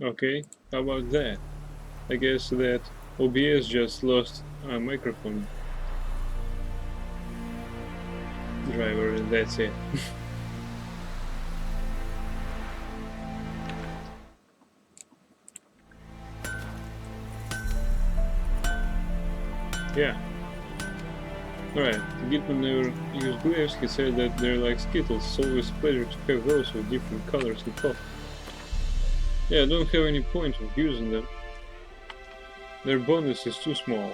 Okay, how about that? I guess that OBS just lost a microphone driver and that's it. Yeah. Alright, Gitman never used glyphs. He said that they're like Skittles. It's always a pleasure to have those with different colors and pop. Yeah, I don't have any point of using them. Their bonus is too small.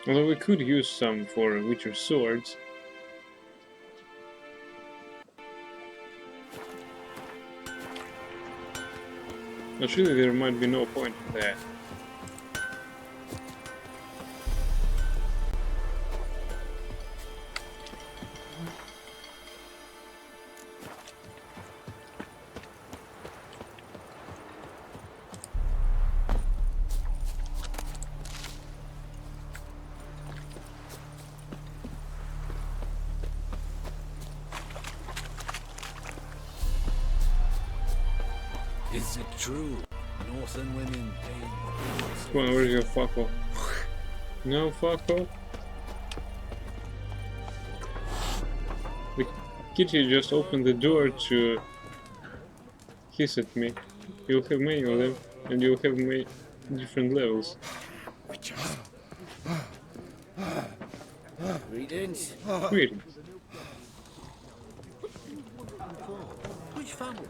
Although we could use some for Witcher swords. But really there might be no point in that. Is it true? Northern women pay. Come on, where's your fucko? No fucko? The kitty just opened the door to hiss at me. You'll have many of them, and you'll have many different levels. Greetings. Greetings. Which families?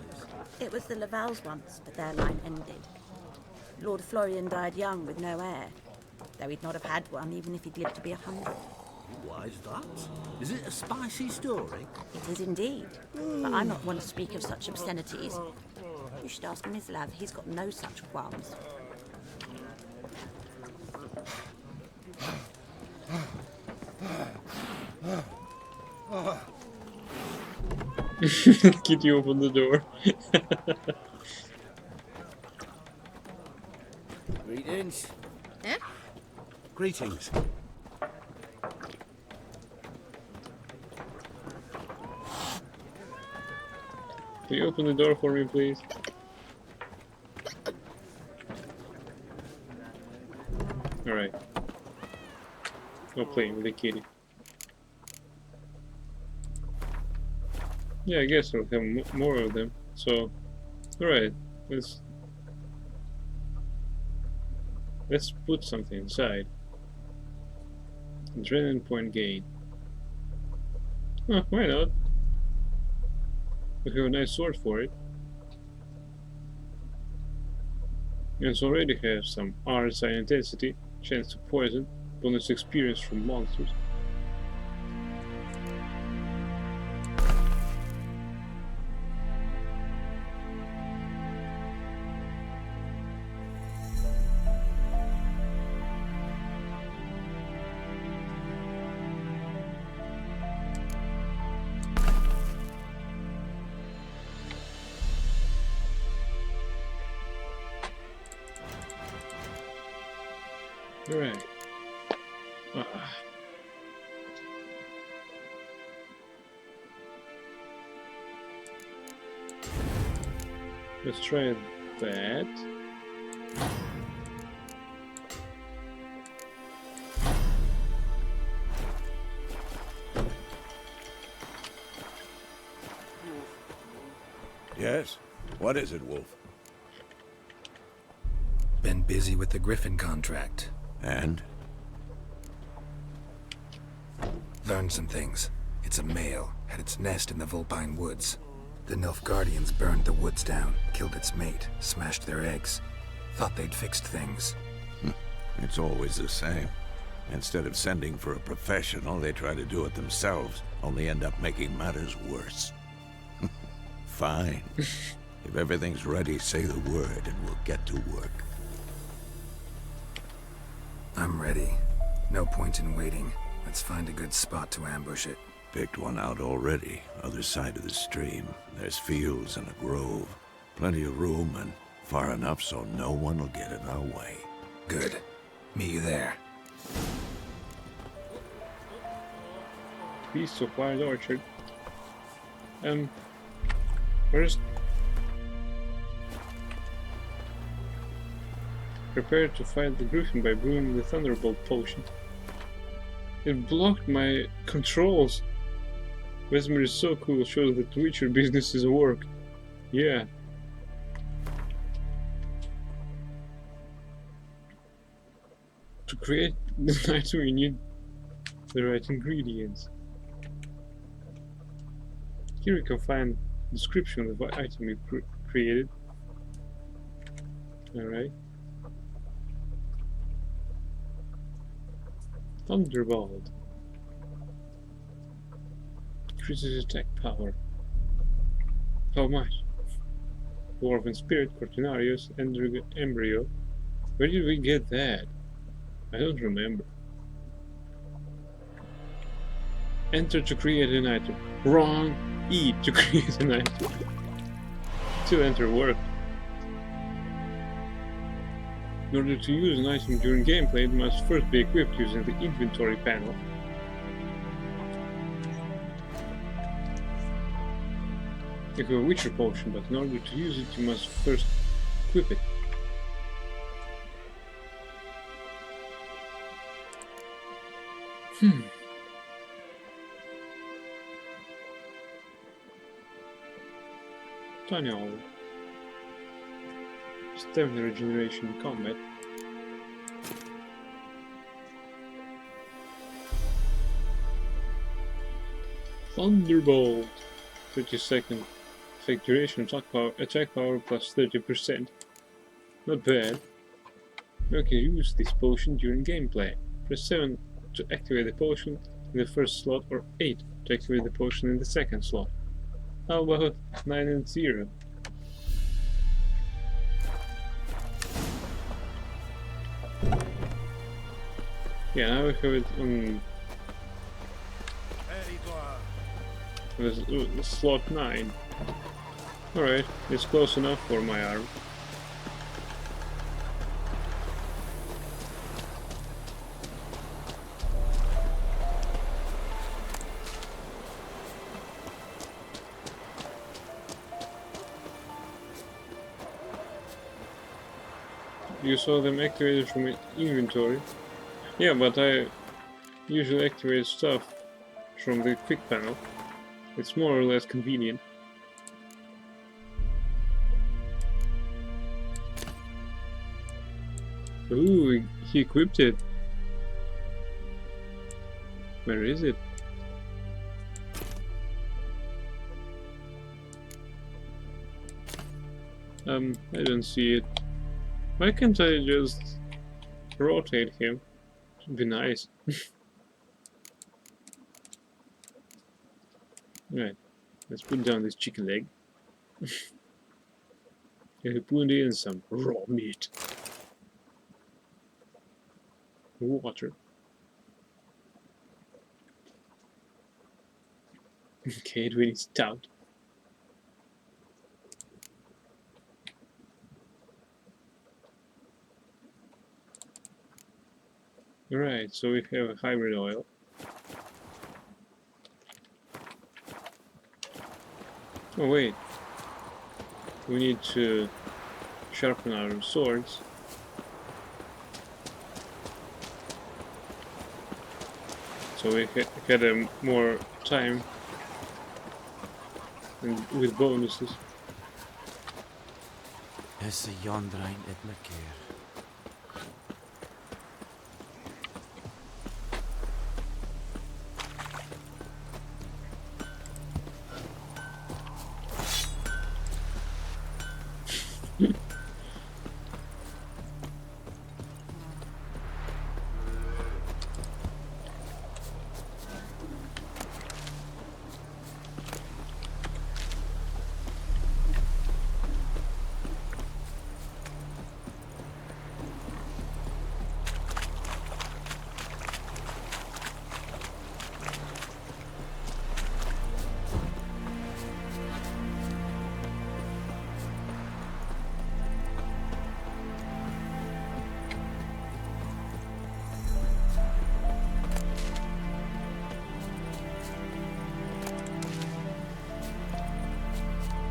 It was the Lavals once, but their line ended. Lord Florian died young with no heir, though he'd not have had one even if he'd lived to be 100. Why is that? Is it a spicy story? It is indeed, but I'm not one to speak of such obscenities. You should ask Mislav, he's got no such qualms. Kitty opened the door. Greetings. Eh? Greetings. Can you open the door for me, please? Alright. No playing with the kitty. Yeah, I guess we'll have more of them. So, alright, let's put something inside. Adrenaline point gain. Huh, why not? We have a nice sword for it. It already has some RSI intensity, chance to poison, bonus experience from monsters. Alright. Let's try that. Yes? What is it, Wolf? Been busy with the Griffin contract. And? Learned some things. It's a male, had its nest in the Vulpine Woods. The Nilfgaardians burned the woods down, killed its mate, smashed their eggs. Thought they'd fixed things. It's always the same. Instead of sending for a professional, they try to do it themselves, only end up making matters worse. Fine. If everything's ready, say the word and we'll get to work. I'm ready. No point in waiting. Let's find a good spot to ambush it. Picked one out already, other side of the stream. There's fields and a grove. Plenty of room and far enough so no one will get in our way. Good. Meet you there. Peace of Wild Orchard. Where's... Prepare to fight the Griffin by brewing the Thunderbolt potion. It blocked my controls. Vesemir is so cool, shows that Witcher business is work. Yeah. To create this item you need the right ingredients. Here you can find description of what item you created. Alright. Thunderbolt. Increases attack power. How much? Dwarven Spirit, Cortinarius, Embryo. Where did we get that? I don't remember. Enter to create an item. Wrong! E to create an item. Still enter work. In order to use an item during gameplay, it must first be equipped using the inventory panel. You have a Witcher potion, but in order to use it, you must first equip it. Tiny Owl. Stamina regeneration in combat. Thunderbolt. 30-second effect duration, attack power plus 30%. Not bad. You can use this potion during gameplay. Press 7 to activate the potion in the first slot, or 8 to activate the potion in the second slot. How about 9 and 0? Yeah, now we have it on slot 9. Alright, it's close enough for my arm. You saw them activated from inventory. Yeah, but I usually activate stuff from the quick panel. It's more or less convenient. Ooh, he equipped it. Where is it? I don't see it. Why can't I just rotate him? Should be nice. Right, let's put down this chicken leg. And put in some raw meat. Water. Okay, it really stout. Right, so we have a hybrid oil. Oh wait, we need to sharpen our swords. So we had more time and with bonuses. Hesse Jondrain et Merkeer.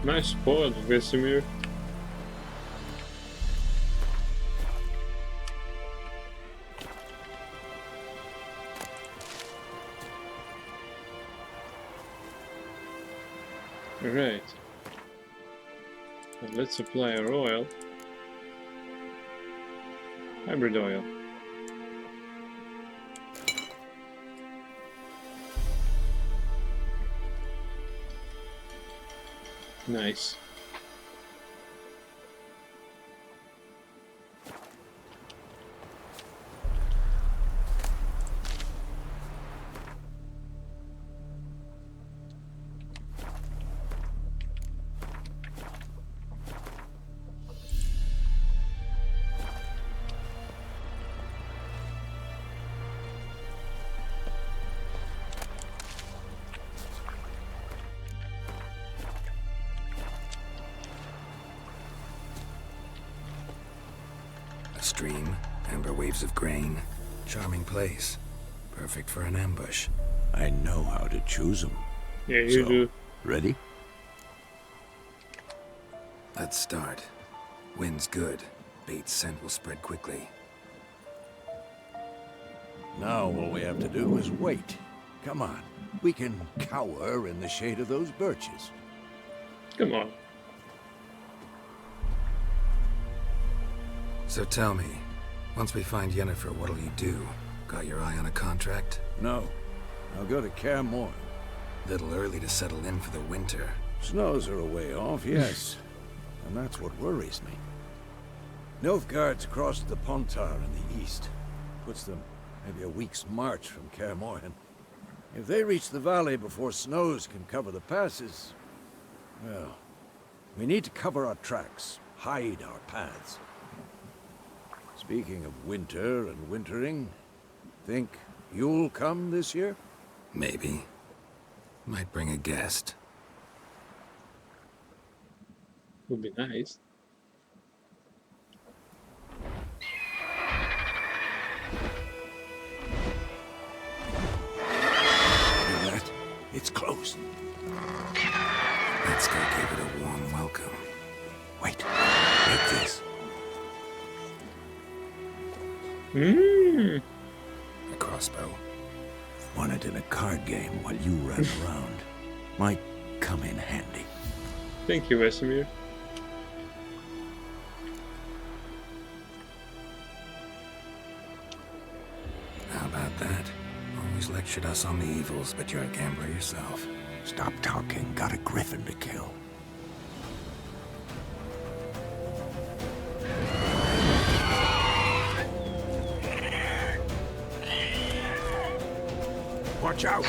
Nice spot, Vesemir. Alright. Let's apply our oil. Hybrid oil. Nice. A stream, amber waves of grain. Charming place. Perfect for an ambush. I know how to choose them. Yeah, you do. Ready? Let's start. Wind's good. Bait's scent will spread quickly. Now all we have to do is wait. Come on. We can cower in the shade of those birches. Come on. So tell me, once we find Yennefer, what'll you do? Got your eye on a contract? No. I'll go to Kaer Morhen. Little early to settle in for the winter. Snows are a way off, yes. And that's what worries me. Nilfgaard's across the Pontar in the east. Puts them maybe a week's march from Kaer Morhen. If they reach the valley before snows can cover the passes, well, we need to cover our tracks, hide our paths. Speaking of winter and wintering, think you'll come this year? Maybe. Might bring a guest. Would be nice. Hear that? It's close. Let's go give it a warm welcome. Wait, take this. Mmm. A crossbow. Won it in a card game while you ran around. Might come in handy. Thank you, Vesemir. How about that? Always lectured us on the evils, but you're a gambler yourself. Stop talking. Got a griffin to kill. Watch out!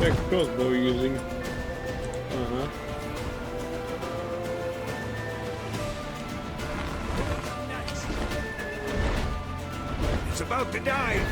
Check crossbow using. Uh-huh. It's about to dive!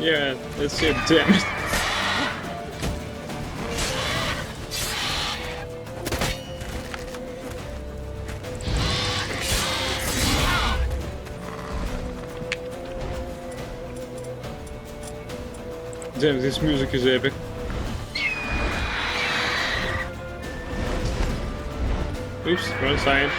Yeah, that's it, damn it. Damn, this music is epic. Oops, wrong side.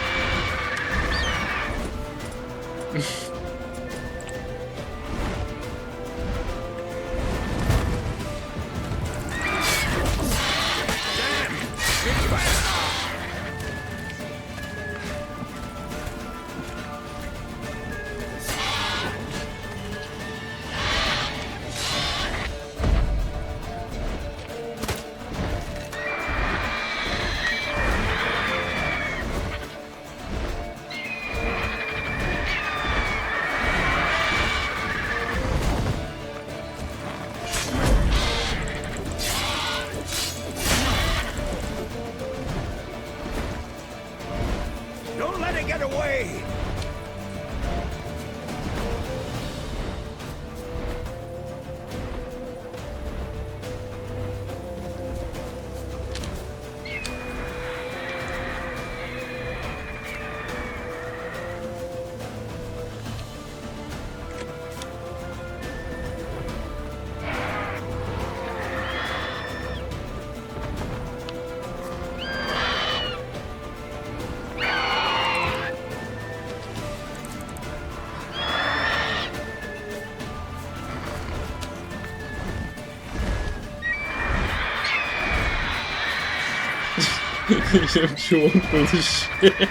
Don't you want for this shit?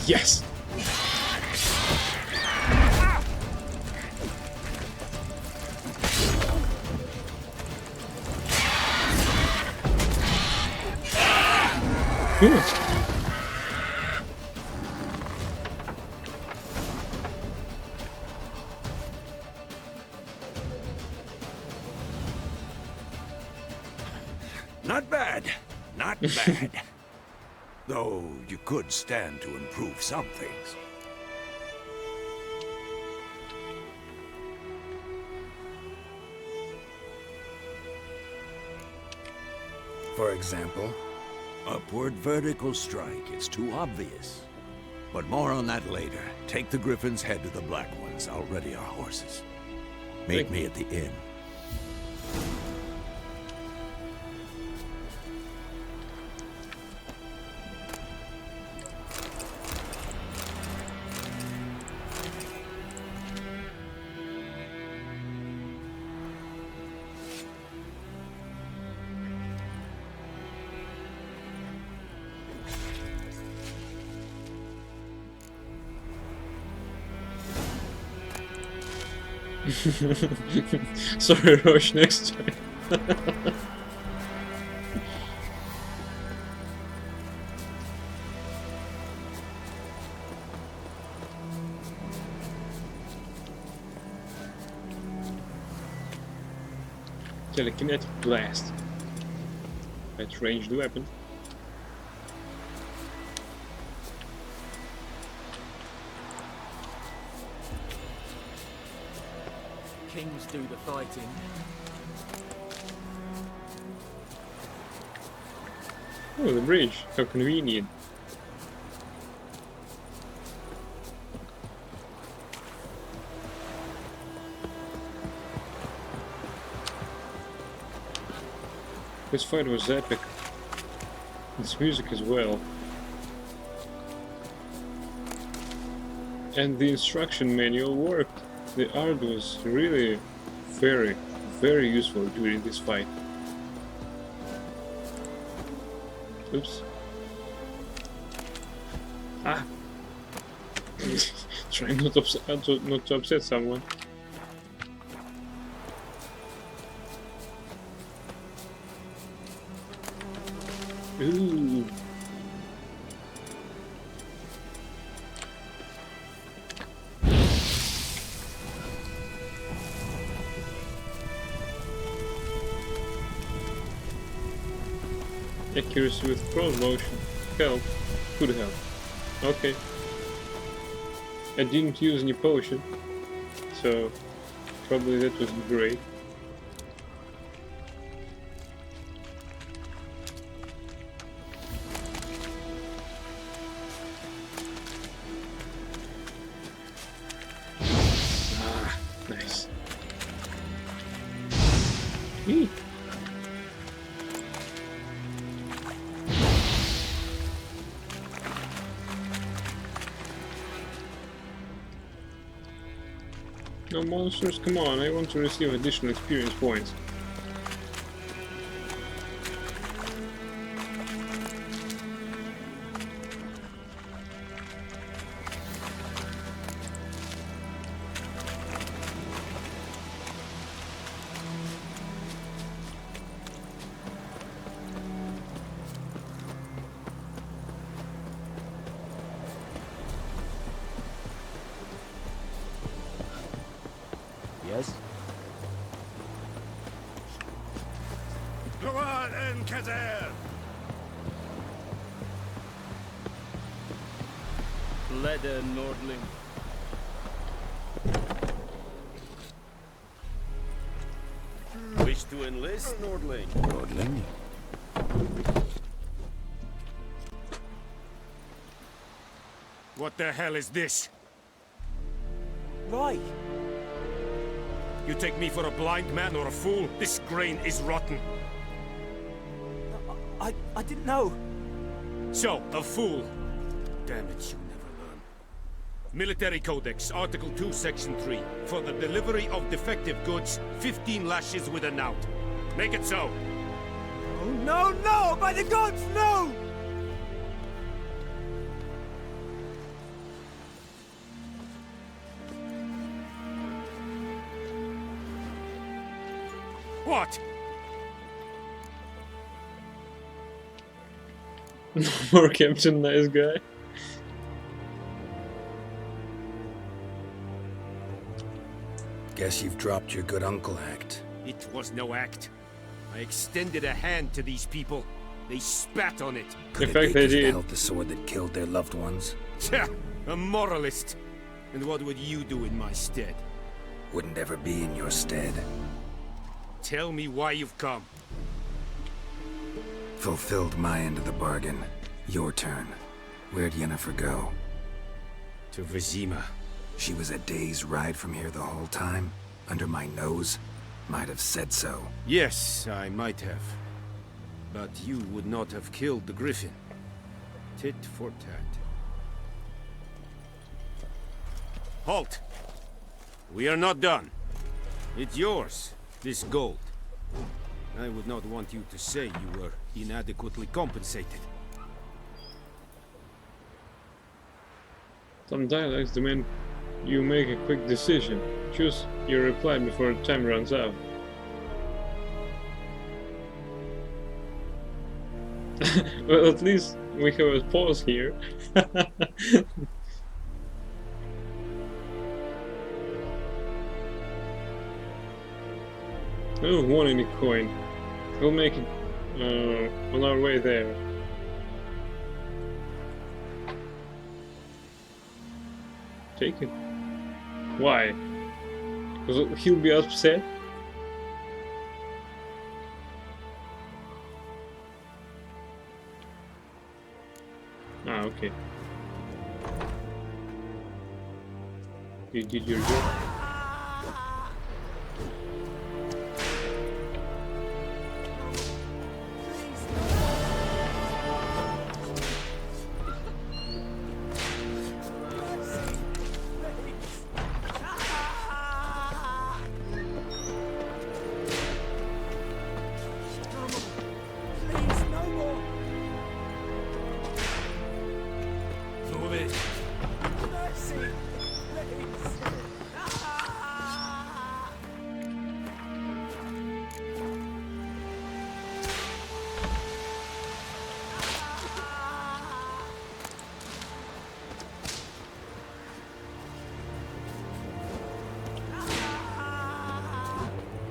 Yes! Ooh. Not bad. Not bad. Though you could stand to improve some things. For example, Upward vertical strike. It's too obvious. But more on that later. Take the Griffin's head to the Black Ones. I'll ready our horses. Meet me at the inn. Sorry, Roche, next time. Telekinetic blast. Let's range the weapon. Kings do the fighting. Oh, the bridge. How convenient. This fight was epic. This music as well. And the instruction manual worked. The art was really very, very useful during this fight. Oops. Ah! Trying not to upset someone. Ooh. Accuracy with cross motion. Help. Could help. Okay. I didn't use any potion, so probably that was great. Ah, nice. Eee. No monsters, come on, I want to receive additional experience points. Kazer! Leather, Nordling. Wish to enlist, Nordling? Nordling? What the hell is this? Right. You take me for a blind man or a fool? This grain is rotten. I didn't know. So, a fool. Damn it, you never learn. Military Codex, Article 2, Section 3. For the delivery of defective goods, 15 lashes with a knout. Make it so. Oh, no, no! By the gods, no! What? More Captain Nice Guy. Guess you've dropped your good uncle act. It was no act. I extended a hand to these people. They spat on it. Could In it fact, be they 'cause they did. held the sword that killed their loved ones? Tja, a moralist. And what would you do in my stead? Wouldn't ever be in your stead. Tell me why you've come. Fulfilled my end of the bargain. Your turn. Where'd Yennefer go? To Vizima. She was a day's ride from here the whole time? Under my nose? Might have said so. Yes, I might have. But you would not have killed the Griffin. Tit for tat. Halt! We are not done. It's yours, this gold. I would not want you to say you were inadequately compensated. Some dialects demand you make a quick decision. Choose your reply before time runs out. Well, at least we have a pause here. I don't want any coin. We'll make it on our way there. Take it. Why? Because he'll be upset? Ah, okay. You did your job. Move it.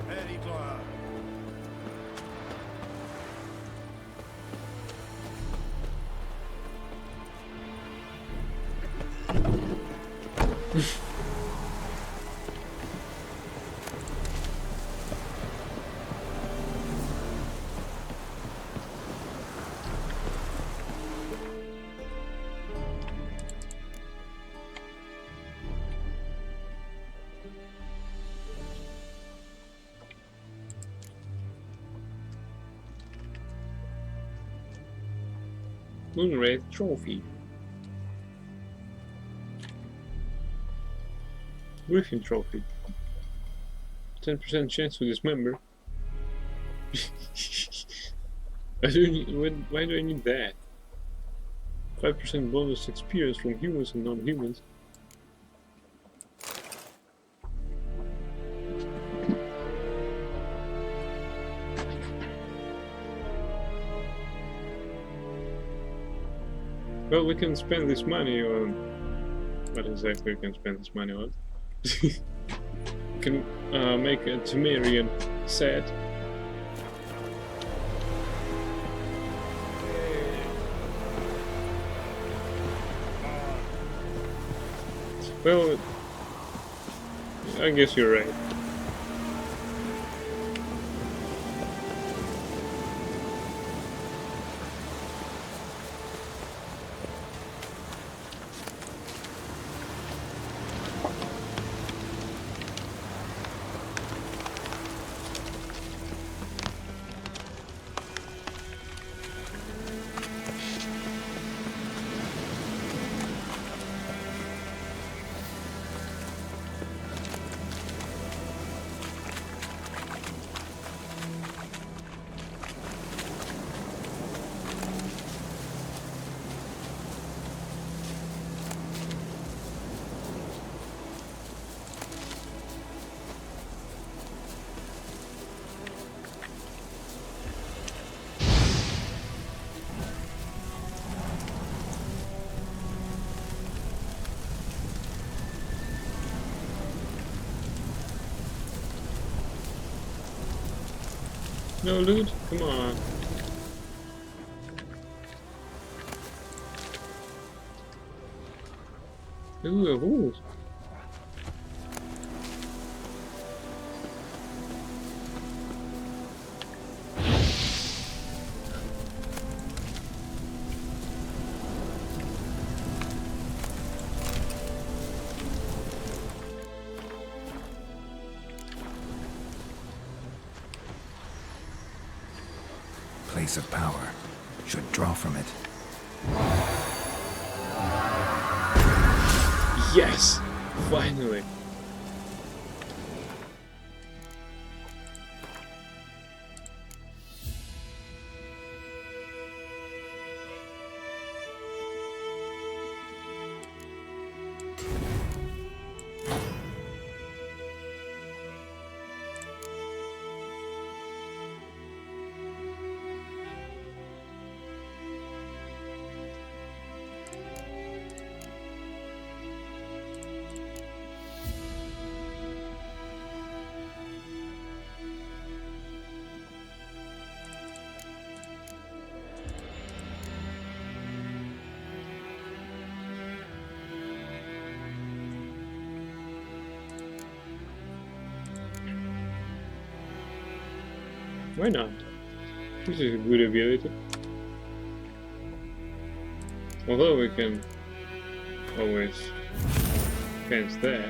Very glad. Moonwraith Trophy. Griffin Trophy. 10% chance to dismember. Why do I need that? 5% bonus experience from humans and non-humans. Well, we can spend this money on... What exactly we can spend this money on? We can make a Temerian set. Well, I guess you're right. No loot? Come on. Ooh, a wolf. Place of power. Should draw from it. Yes! Finally! Why not? This is a good ability. Although we can always fence that.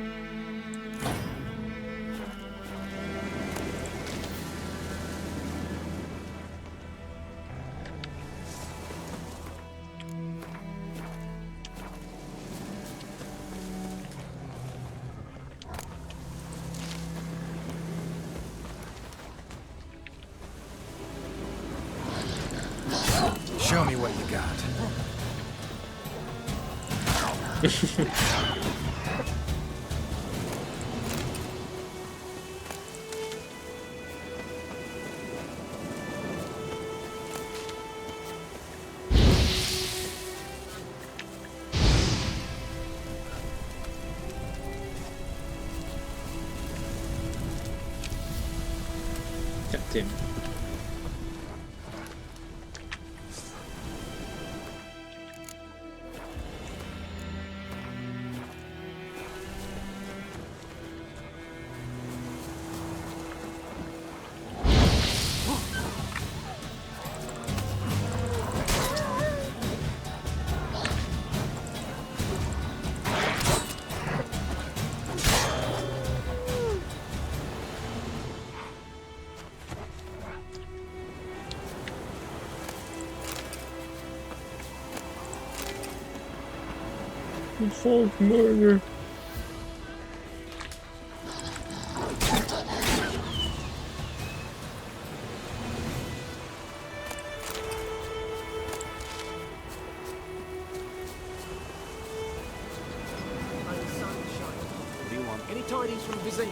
Show me what you got. Captain. Folk murder. What do you want? Any tidings from Vizima?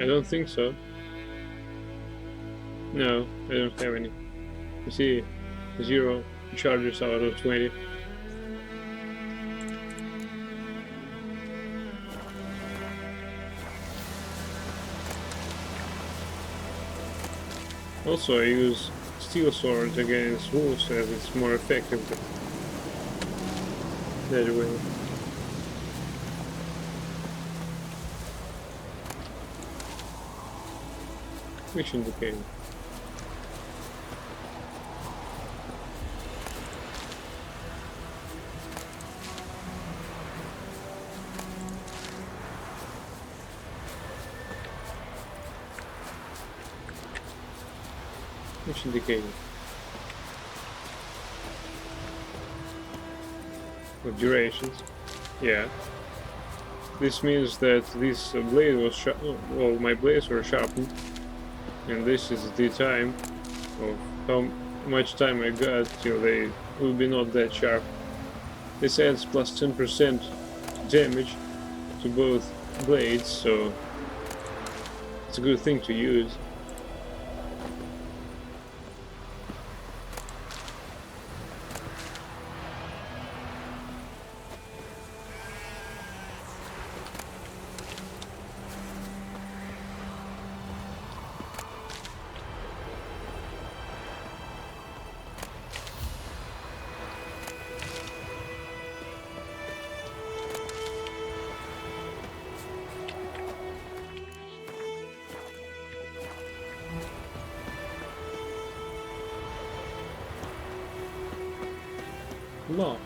I don't think so. No, I don't have any. You see, 0 charges out of 20. Also, I use steel swords against wolves as it's more effective that way. Which indicator? Which indicator? Of durations. Yeah. This means that this blade was well, my blades were sharpened, and this is the time of how much time I got till they will be not that sharp. This adds plus 10% damage to both blades, so it's a good thing to use. Law.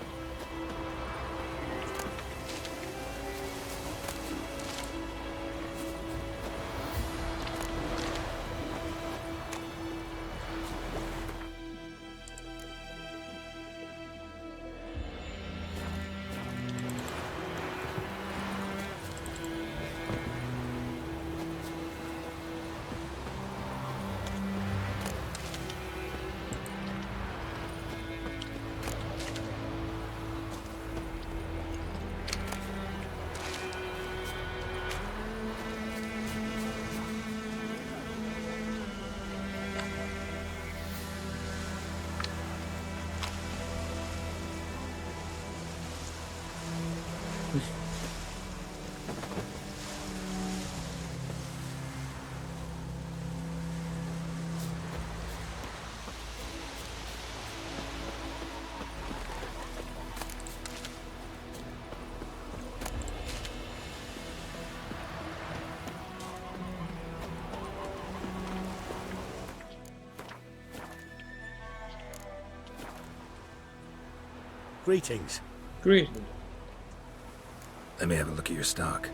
Greetings. Great. Let me have a look at your stock.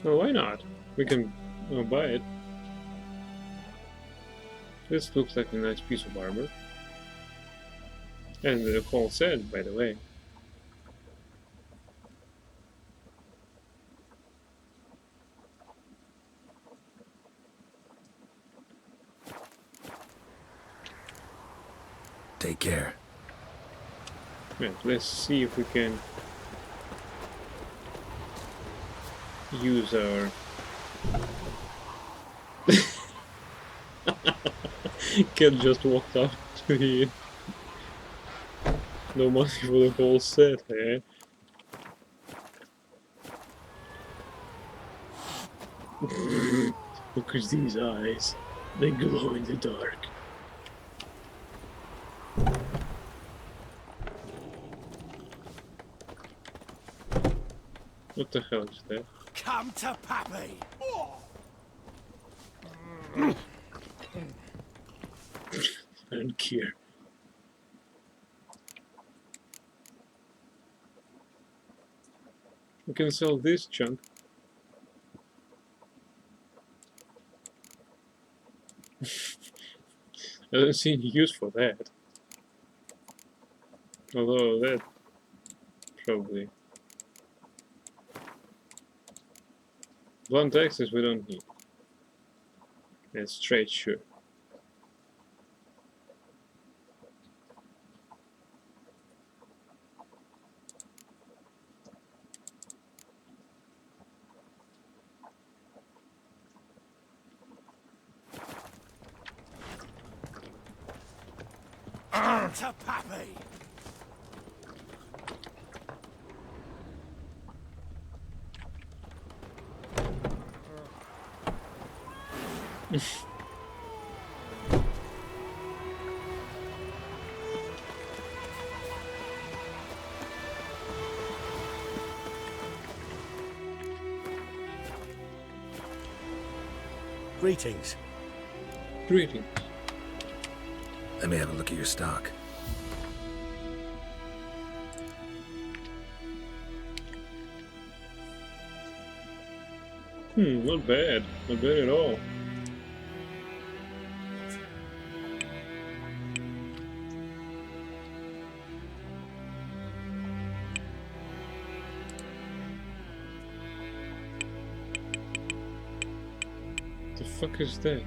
Well, why not? We can buy it. This looks like a nice piece of armor. And the call said, by the way. Take care. Yeah, let's see if we can use our Kid just walked out to here. No money for the whole set, eh? Look at these eyes. They glow in the dark. What the hell is that? Come to Pappy. I don't care. We can sell this chunk. I don't see any use for that. Although that probably. Blunt axes we don't need. And straight sure. To Pappy! Greetings. Greetings. Let me have a look at your stock. Not bad. Not bad at all. The fuck is that?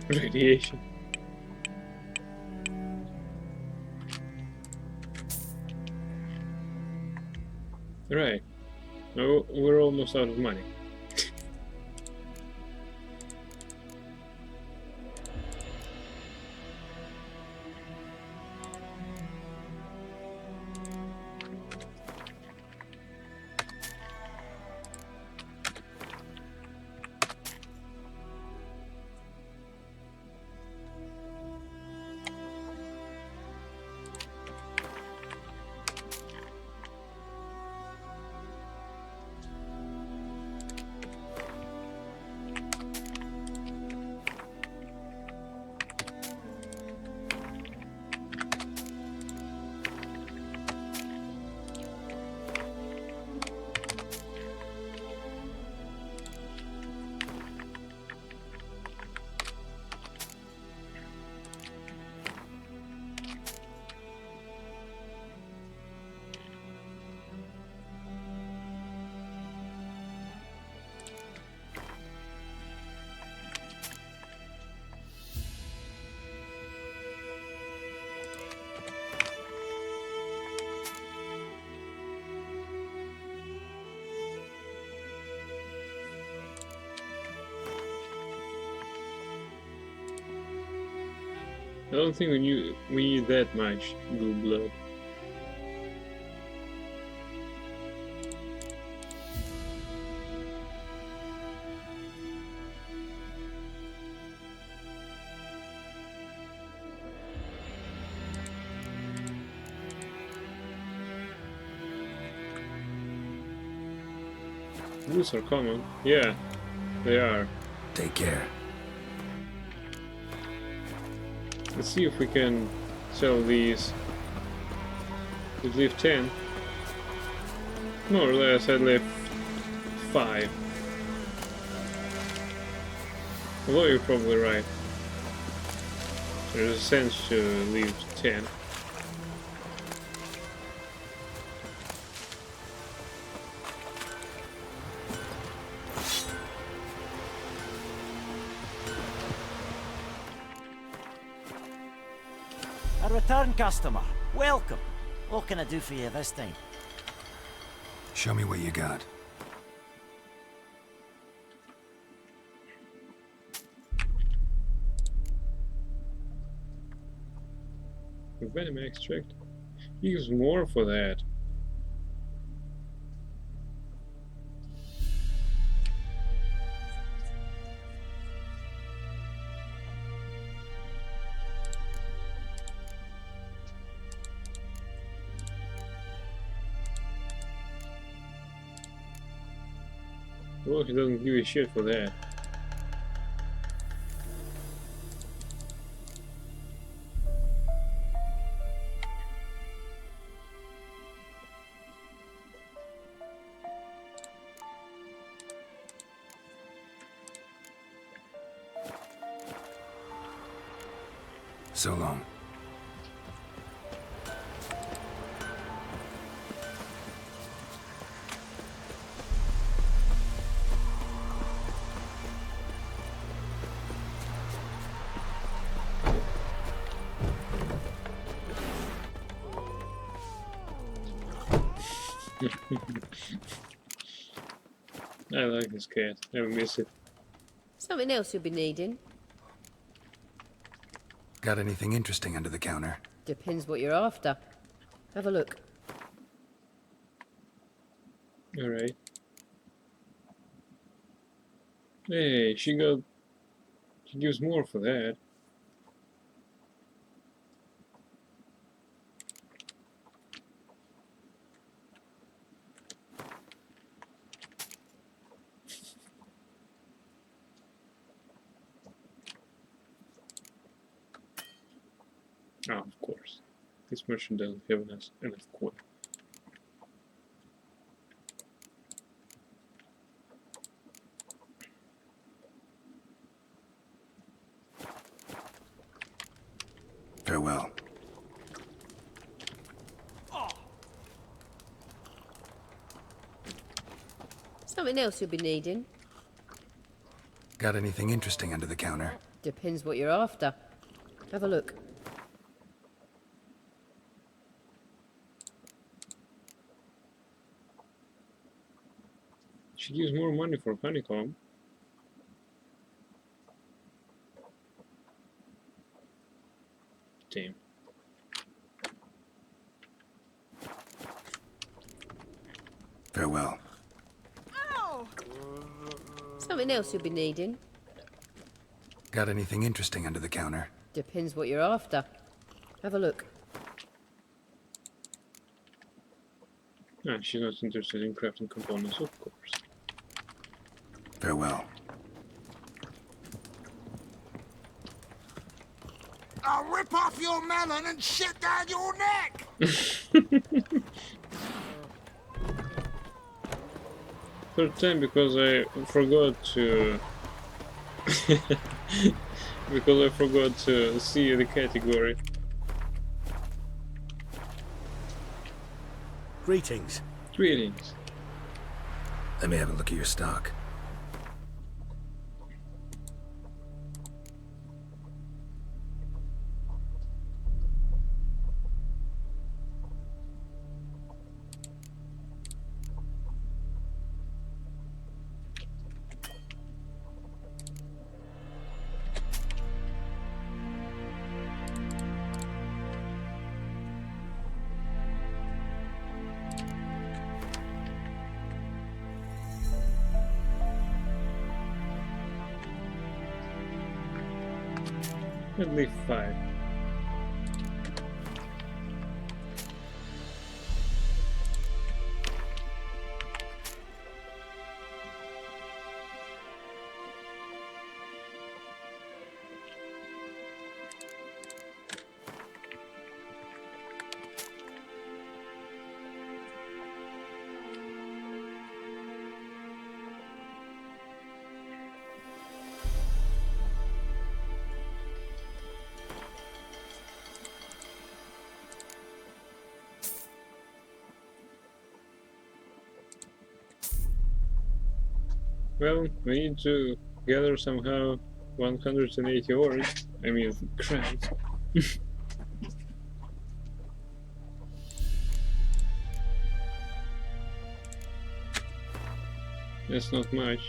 Radiation. Right. Now we're almost out of money. I don't think we need that much blue blood. Boots are common. Yeah, they are. Take care. Let's see if we can sell these. We leave 10. More or less, I'd leave 5. Although you're probably right. There's a sense to leave 10. A return customer. Welcome. What can I do for you this time? Show me what you got. Venom extract. Use more for that. Well, he doesn't give a shit for that. So long. I like this cat. I miss it. Something else you'll be needing. Got anything interesting under the counter? Depends what you're after. Have a look. Alright. Hey, she gives more for that. Oh, of course. This merchant doesn't have enough coin. Farewell. Something else you'll be needing. Got anything interesting under the counter? Depends what you're after. Have a look. She gives more money for honeycomb. Damn. Farewell. Something else you'll be needing. Got anything interesting under the counter? Depends what you're after. Have a look. Ah, she's not interested in crafting components, of course. Farewell. I'll rip off your melon and shit down your neck! Third time because I forgot to because I forgot to see the category. Greetings. Greetings. Let me have a look at your stock. At least 5. Well, we need to gather somehow 180 ores. I mean, crowns. That's not much.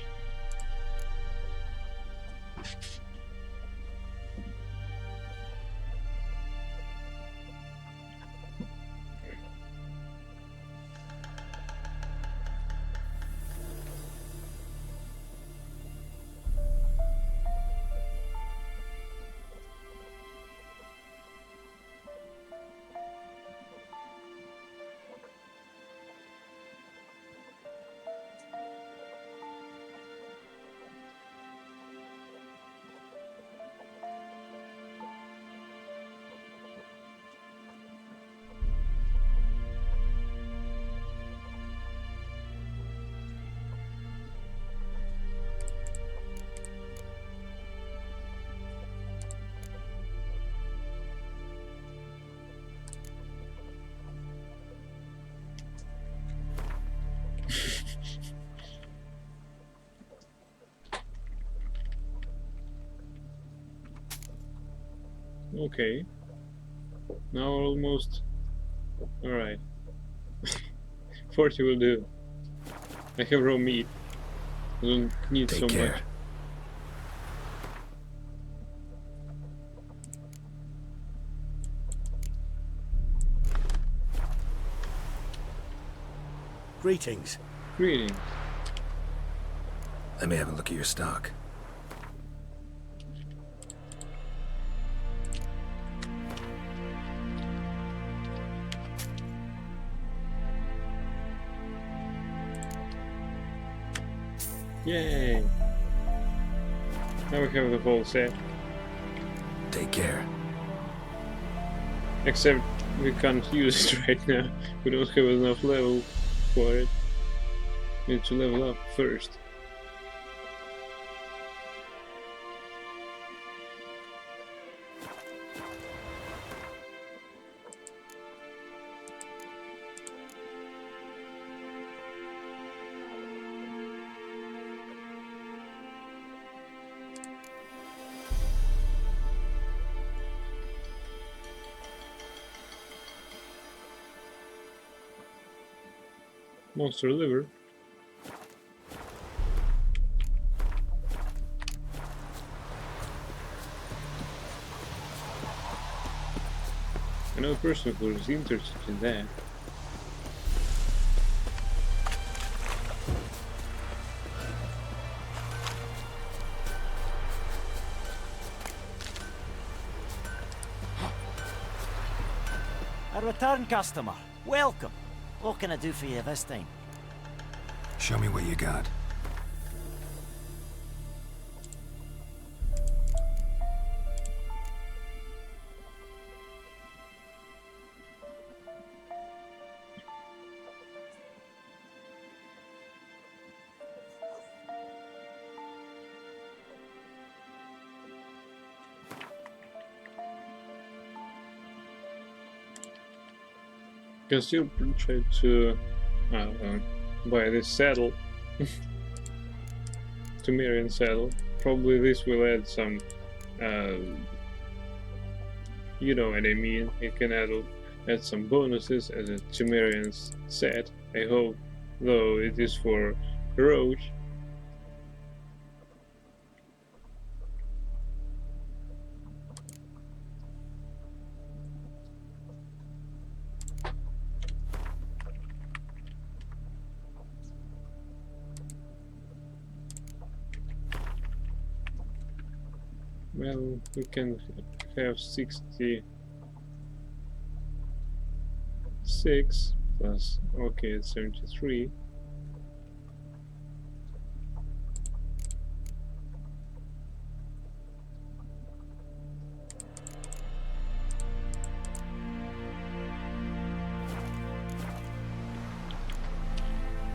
Okay. Now almost. Alright. 40 will do. I have raw meat. I don't need Take so care. much. Greetings. Greetings. Let me have a look at your stock. Yay! Now we have the whole set. Take care. Except we can't use it right now. We don't have enough level for it. Need to level up first. Monster liver. I know a person who is interested in that. A return customer. Welcome. What can I do for you this time? Show me what you got. Can still try to buy this saddle. Temerian saddle. Probably this will add some, you know what I mean. It can add some bonuses as a Temerian set. I hope, though it is for Roach. Well, we can have 66 plus, okay, it's 73.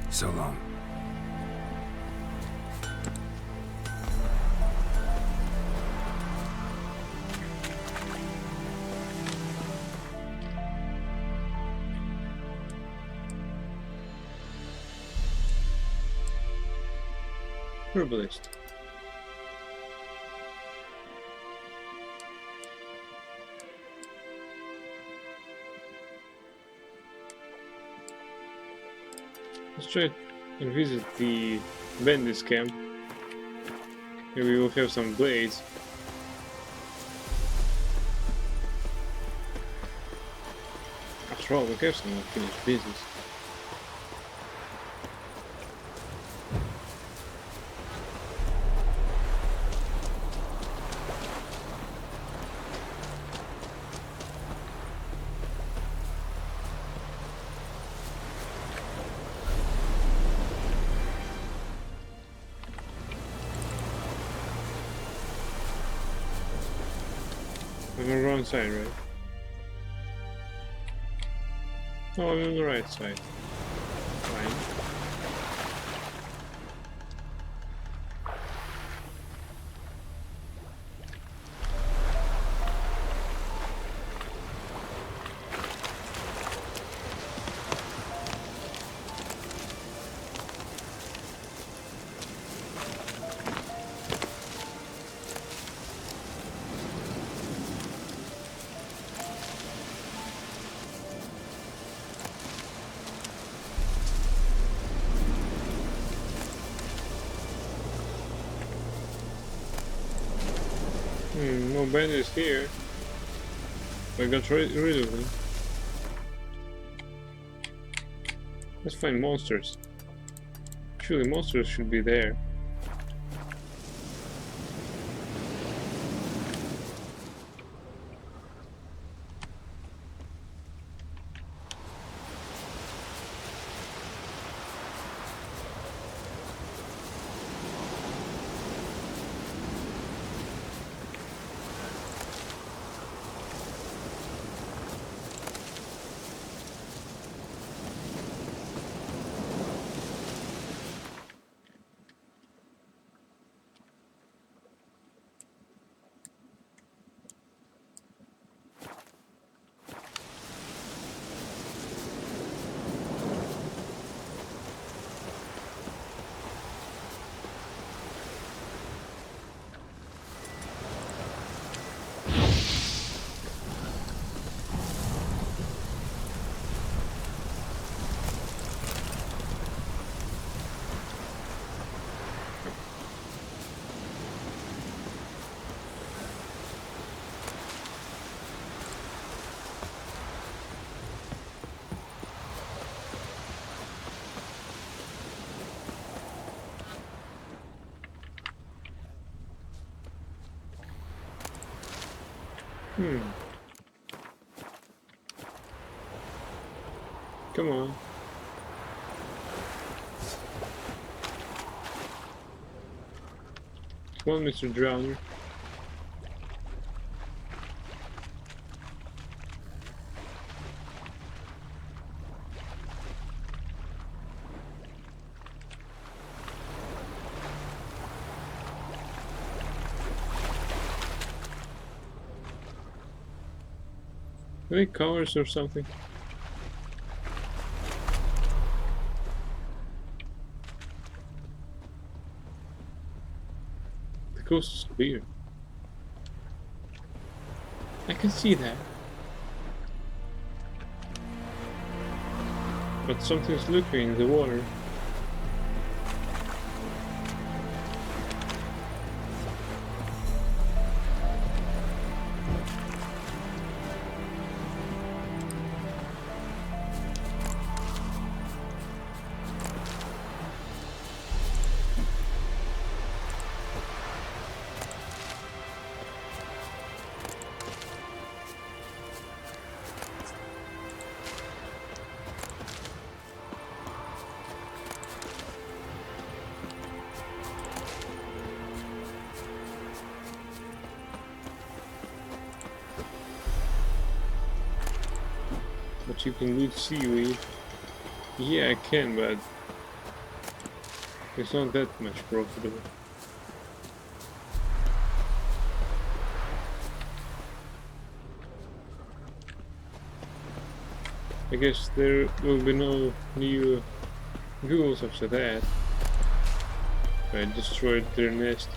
So long. Herbalist. Let's try and visit the bandits camp. Maybe we will have some blades. After all, we have some unfinished business. I'm on the wrong side, right? Oh, I'm on the right side. Fine. No bandits here. I got rid of them. Let's find monsters. Surely monsters should be there. Come on. Come on, Mr. Drowner. Are they covers or something? The coast is clear. I can see that. But something's looking in the water. But you can loot seaweed. Yeah, I can, but it's not that much profitable. I guess there will be no new ghouls after that. I destroyed their nest.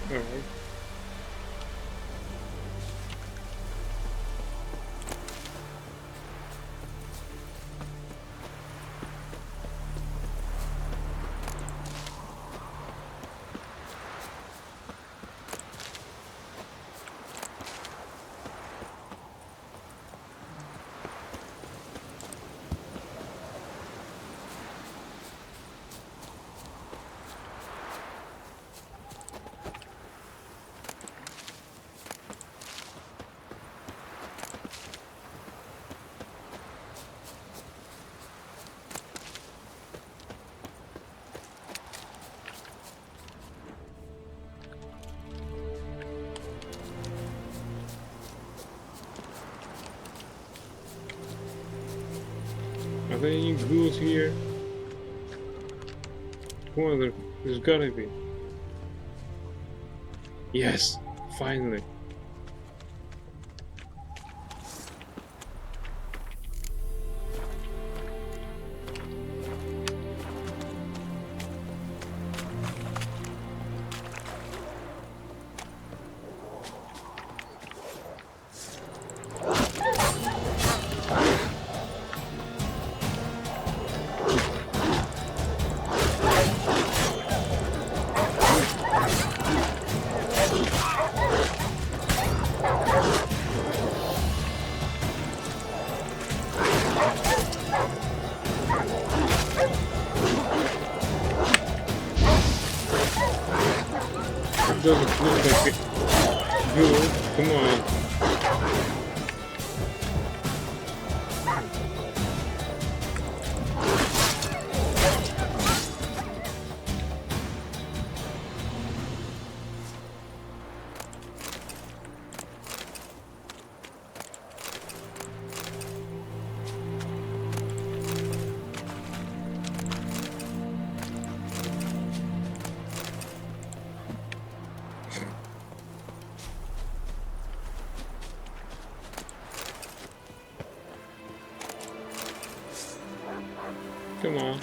Alright. Are there any ghouls here? Come on, there's gotta be. Yes, finally. Doesn't look like a ghoul. Come on. Come on.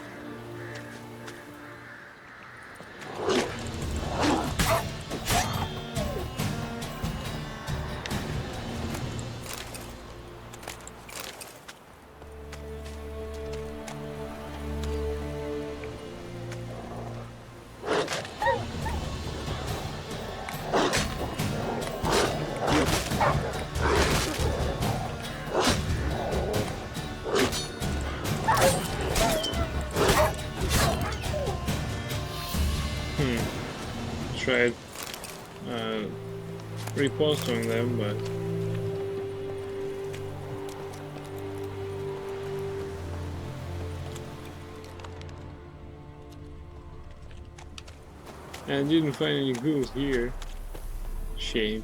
Tried reposting them, but I didn't find any ghouls here. Shame.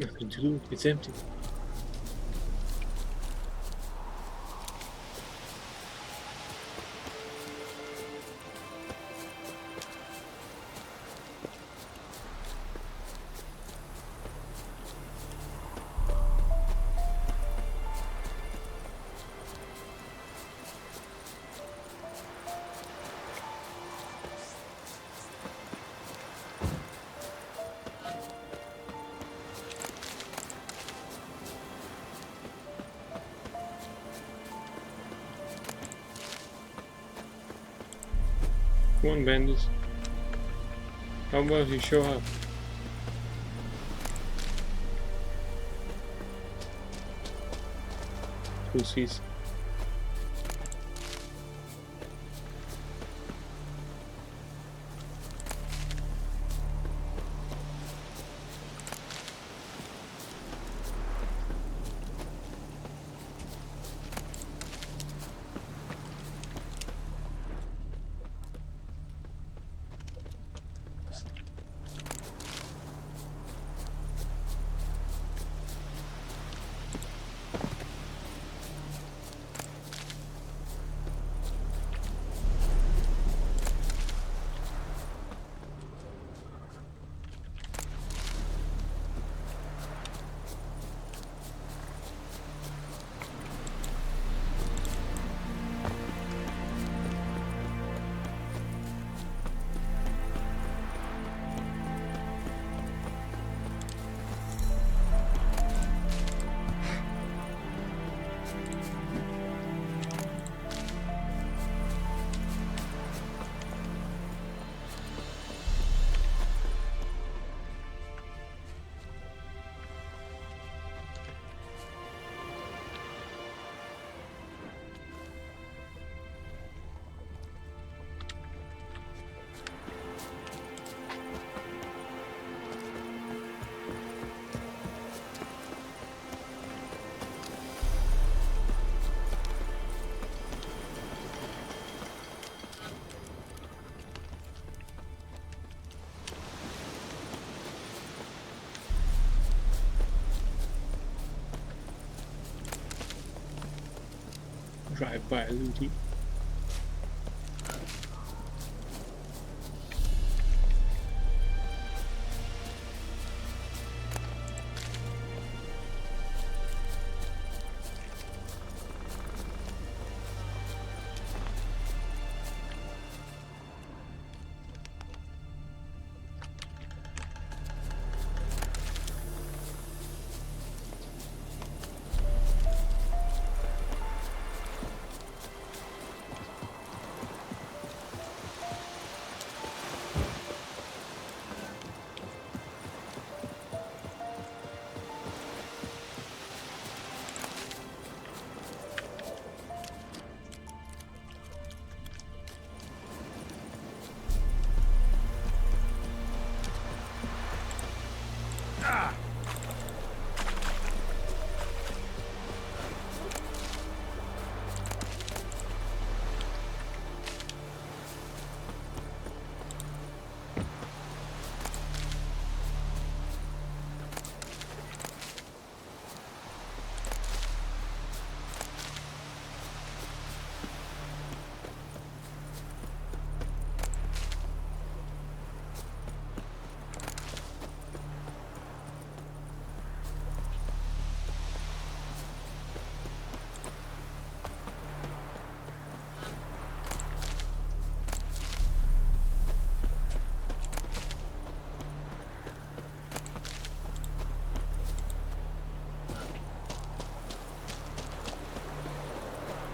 Nothing to do, it's empty. Come on, bandits. How about you show up? Pussies. Drive-by looting.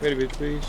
Wait a bit, please.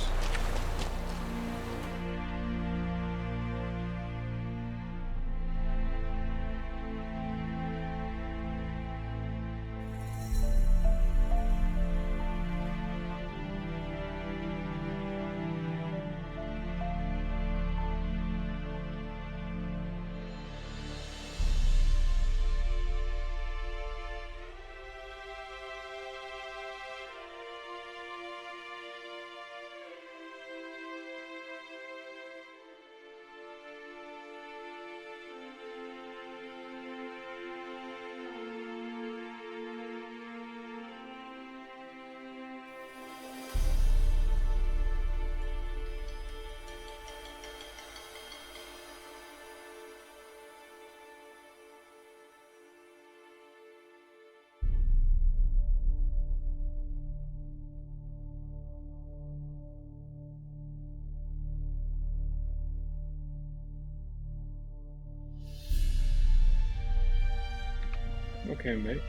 Okay, mate.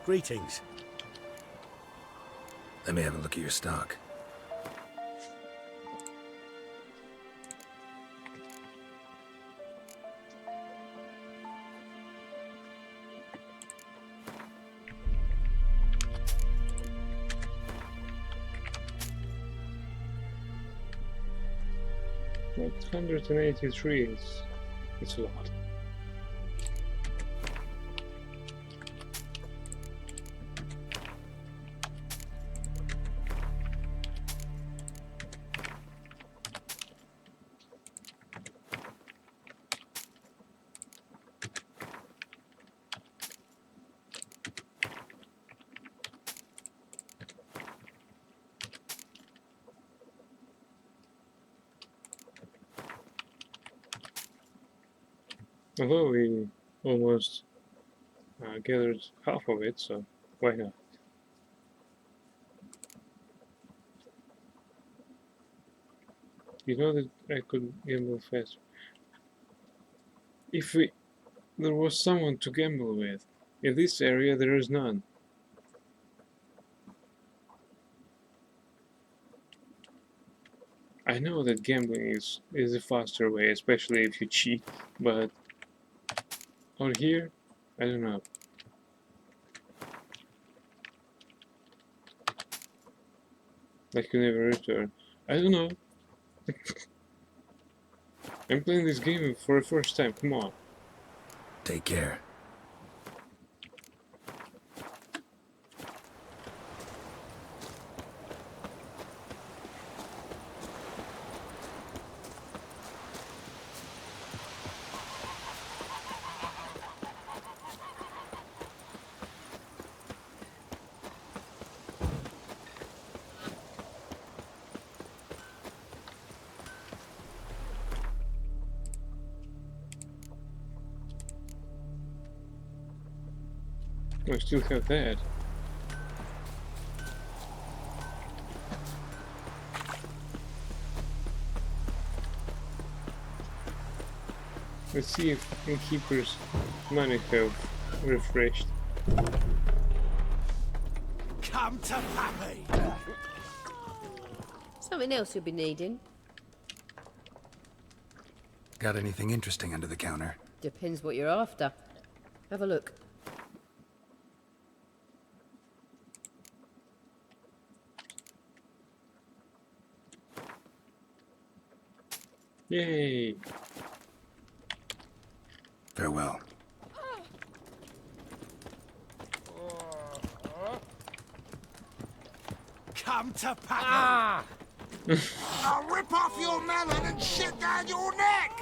Greetings. Let me have a look at your stock. What 183 is? It's a lot. Although we almost gathered half of it, so why not? You know that I could gamble faster. If there was someone to gamble with. In this area there is none. I know that gambling is a faster way, especially if you cheat, but out here, I don't know. Like you never return. I don't know. I'm playing this game for the first time, come on. Take care. I still have that. Let's see if Innkeeper's money have refreshed. Come to Pappy! Something else you'll be needing. Got anything interesting under the counter? Depends what you're after. Have a look. Yay! Farewell. Come to Pappy! I'll rip off your melon and shit down your neck!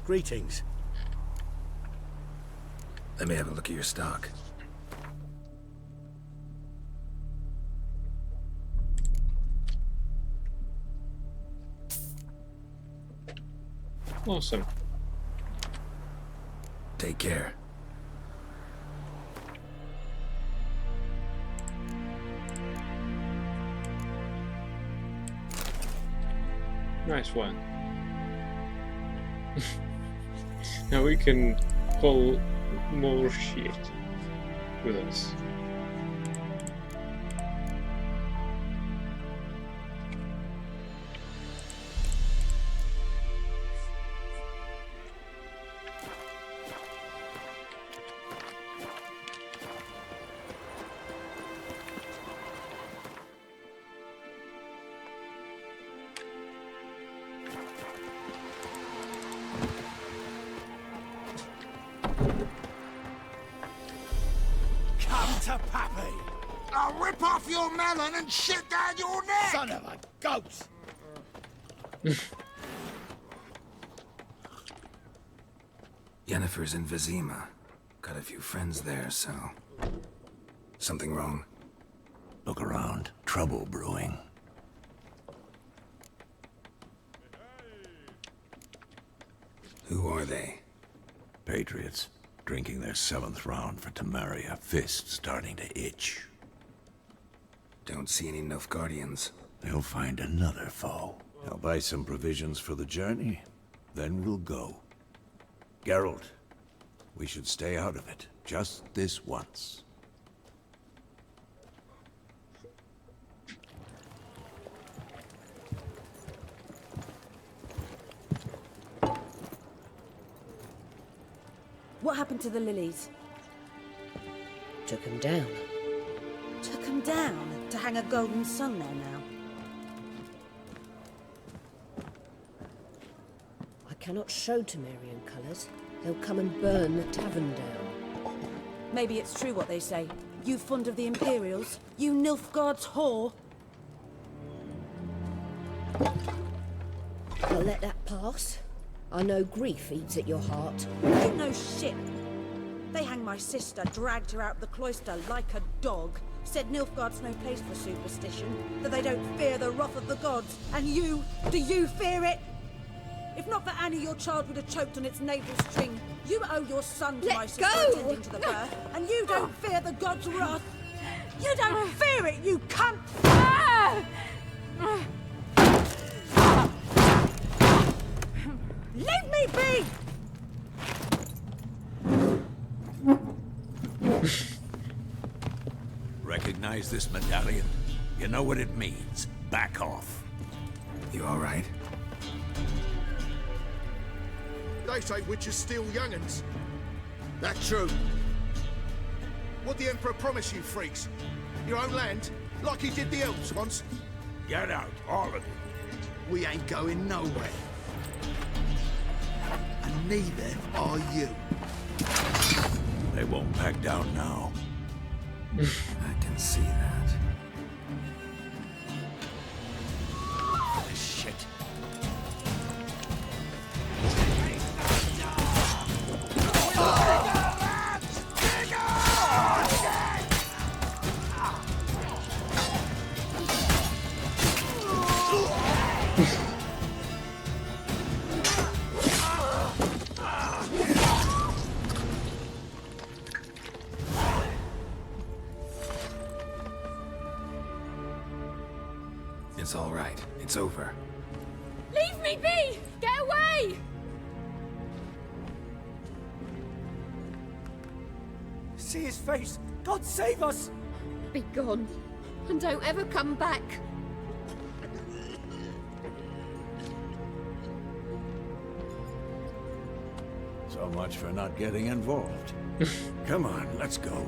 Greetings. Let me have a look at your stock. Awesome. Take care. Nice one. Now we can haul more shit with us. Come to Pappy! I'll rip off your melon and shit down your neck! Son of a goat! Yennefer's in Vizima. Got a few friends there, so... Something wrong? Look around. Trouble brewing. Who are they? Patriots. Drinking their 7th round for Temeria. Fist starting to itch. Don't see any Nilfgaardians. They'll find another foe. I'll buy some provisions for the journey. Then we'll go. Geralt, we should stay out of it. Just this once. What happened to the lilies? Took 'em down. Took them down to hang a golden sun there now. I cannot show Temerian colours. They'll come and burn the tavern down. Maybe it's true what they say. You fond of the Imperials? You Nilfgaard's whore? I'll let that pass. I know grief eats at your heart. You know shit. They hanged my sister, dragged her out the cloister like a dog. Said Nilfgaard's no place for superstition, that they don't fear the wrath of the gods. And you, do you fear it? If not for Annie, your child would have choked on its navel string. You owe your son to Let my sister go! attending to the birth, and you don't fear the gods' wrath. You don't fear it, you cunt! Leave me be! Recognize this medallion? You know what it means. Back off. You alright? They say witches steal young'uns. That's true. What the Emperor promise you, freaks? Your own land? Like he did the elves once? Get out, all of you. We ain't going nowhere. And neither are you. They won't back down now. I can see that. Shit. It's all right. It's over. Leave me be! Get away! See his face! God save us! Be gone. And don't ever come back. So much for not getting involved. Come on, let's go.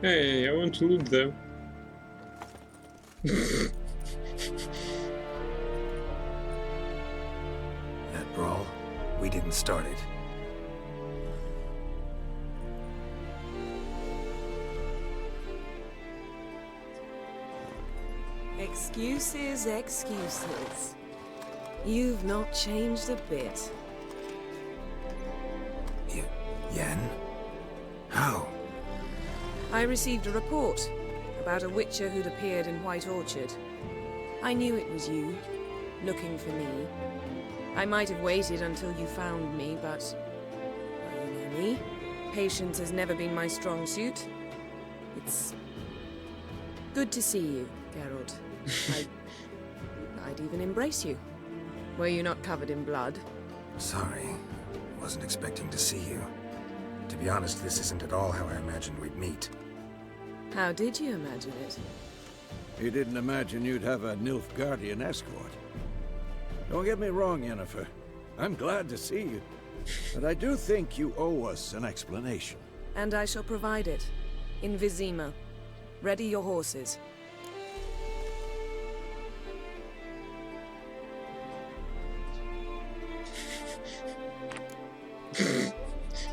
Hey, I want to loot them. That brawl, we didn't start it. Excuses, excuses. You've not changed a bit. Yen? How? I received a report about a witcher who'd appeared in White Orchard. I knew it was you, looking for me. I might have waited until you found me, but... well, you know me. Patience has never been my strong suit. It's... good to see you, Geralt. I'd even embrace you. Were you not covered in blood? Sorry. Wasn't expecting to see you. To be honest, this isn't at all how I imagined we'd meet. How did you imagine it? You didn't imagine you'd have a Nilfgaardian escort. Don't get me wrong, Yennefer. I'm glad to see you. But I do think you owe us an explanation. And I shall provide it. In Vizima. Ready your horses.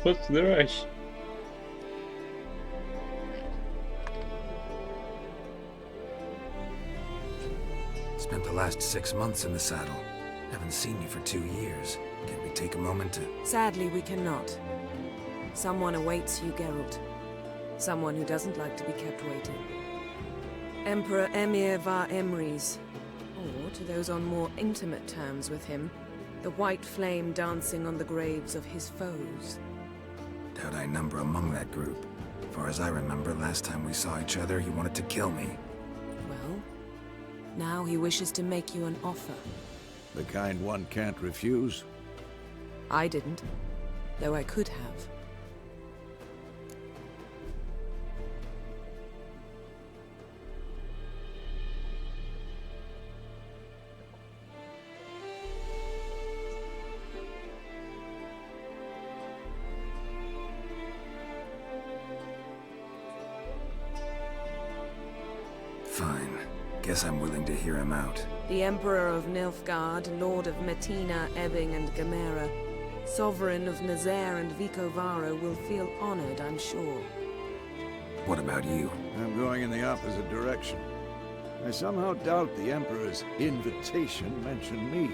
What's the rush? Spent the last 6 months in the saddle. Haven't seen you for 2 years. Can't we take a moment to... Sadly, we cannot. Someone awaits you, Geralt. Someone who doesn't like to be kept waiting. Emperor Emir var Emrys. Or, to those on more intimate terms with him, the white flame dancing on the graves of his foes. Doubt I number among that group. Far as I remember, last time we saw each other, he wanted to kill me. Well, now he wishes to make you an offer. The kind one can't refuse. I didn't, though I could have. Fine. Guess I'm willing to hear him out. The Emperor of Nilfgaard, Lord of Metina, Ebbing, and Gamera, Sovereign of Nazaire and Vicovaro will feel honored, I'm sure. What about you? I'm going in the opposite direction. I somehow doubt the Emperor's invitation mentioned me.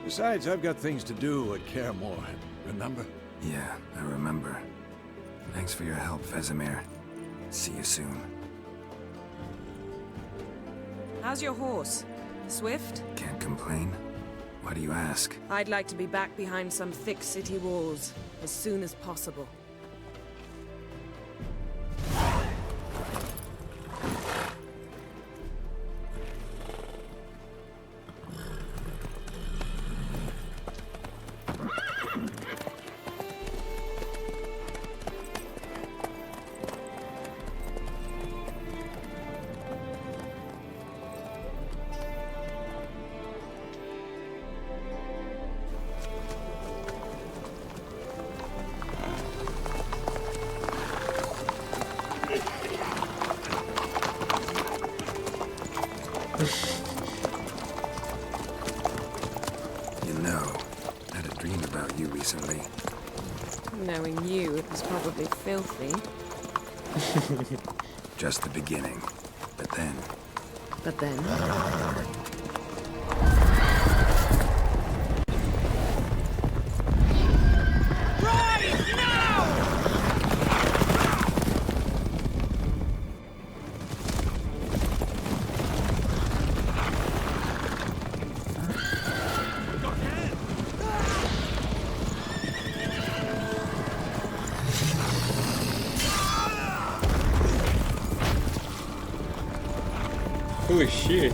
Besides, I've got things to do at Kaer Morhen, remember? Yeah, I remember. Thanks for your help, Vesemir. See you soon. How's your horse? Swift? Can't complain. Why do you ask? I'd like to be back behind some thick city walls as soon as possible. about you recently. Knowing you, it was probably filthy. Just the beginning. But then... But then... Holy shit.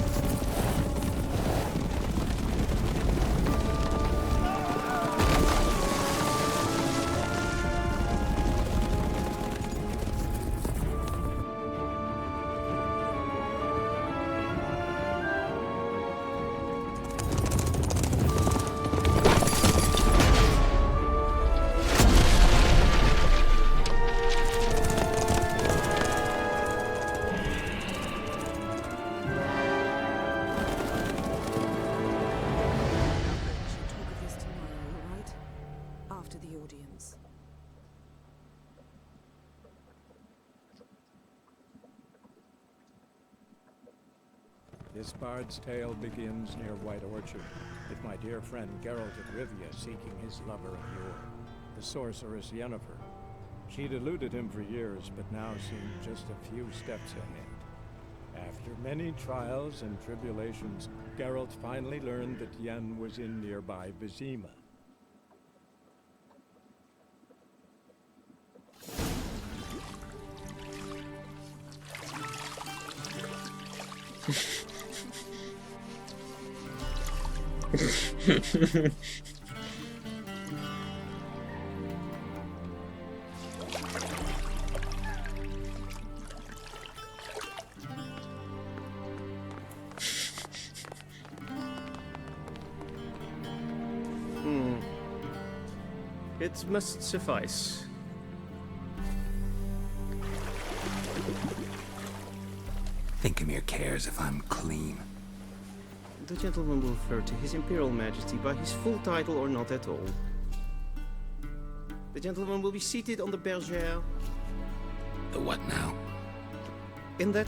This bard's tale begins near White Orchard, with my dear friend Geralt of Rivia seeking his lover of yore, the sorceress Yennefer. She'd eluded him for years, but now seemed just a few steps ahead. After many trials and tribulations, Geralt finally learned that Yen was in nearby Vizima. It must suffice. Thinkamir cares if I'm clean. The gentleman will refer to His Imperial Majesty by his full title or not at all. The gentleman will be seated on the bergère. The what now? In that...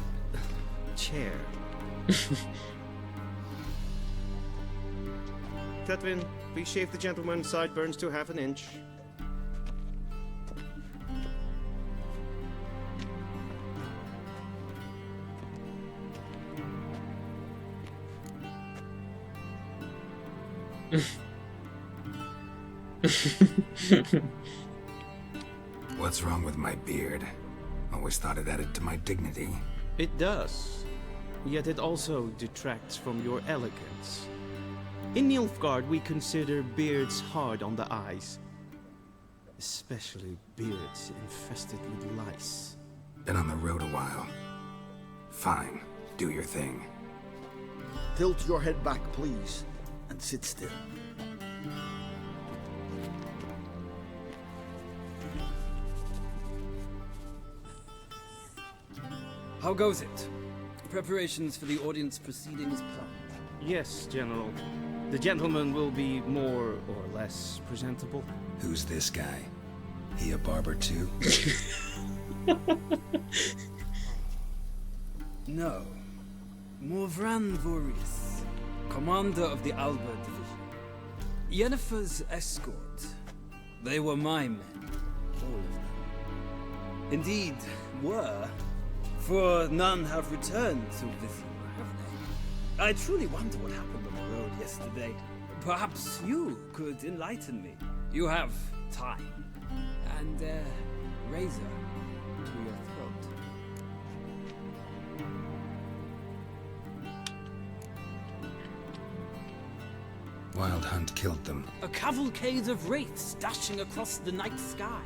chair. Catwin, please shave the gentleman's sideburns to ½ an inch. What's wrong with my beard? Always thought it added to my dignity. It does. Yet it also detracts from your elegance. In Nilfgaard, we consider beards hard on the eyes. Especially beards infested with lice. Been on the road a while. Fine, do your thing. Tilt your head back, please, and sit still. How goes it? Preparations for the audience proceeding as planned? Yes, General. The gentleman will be more or less presentable. Who's this guy? He a barber too? No. Morvran Vorius, commander of the Alba Division. Yennefer's escort. They were my men. All of them. Indeed, were. For none have returned to Vizima, have they? I truly wonder what happened on the road yesterday. Perhaps you could enlighten me. You have time. And a razor to your throat. Wild Hunt killed them. A cavalcade of wraiths dashing across the night sky.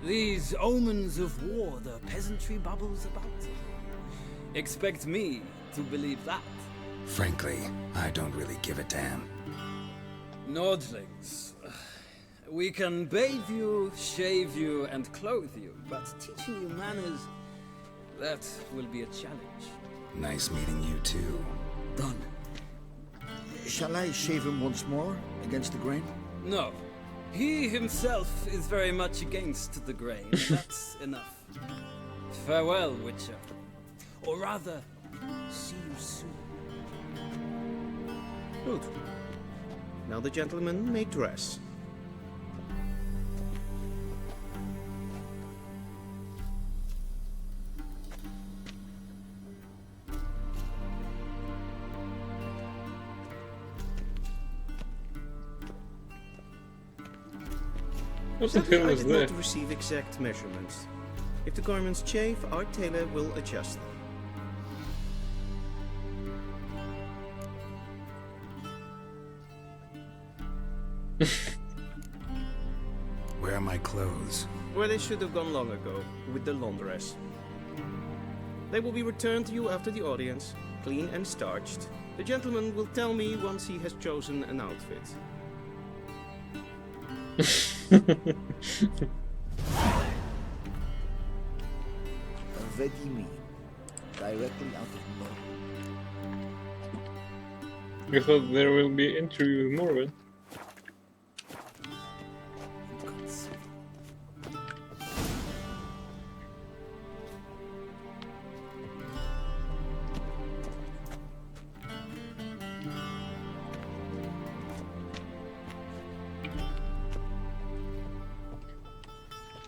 These omens of war the peasantry bubbles about. Expect me to believe that. Frankly, I don't really give a damn. Nordlings. We can bathe you, shave you, and clothe you, but teaching you manners, that will be a challenge. Nice meeting you too. Done. Shall I shave him once more, against the grain? No. He himself is very much against the grain. That's enough. Farewell, Witcher. Or rather, see you soon. Good. Now the gentleman may dress. What the Sadly, hell I is did that? not receive exact measurements. If the garments chafe, our tailor will adjust them. Where are my clothes? Where they should have gone long ago, with the laundress. They will be returned to you after the audience, clean and starched. The gentleman will tell me once he has chosen an outfit. Ready me. Directly out of nowhere. You thought there will be an interview with Morwen?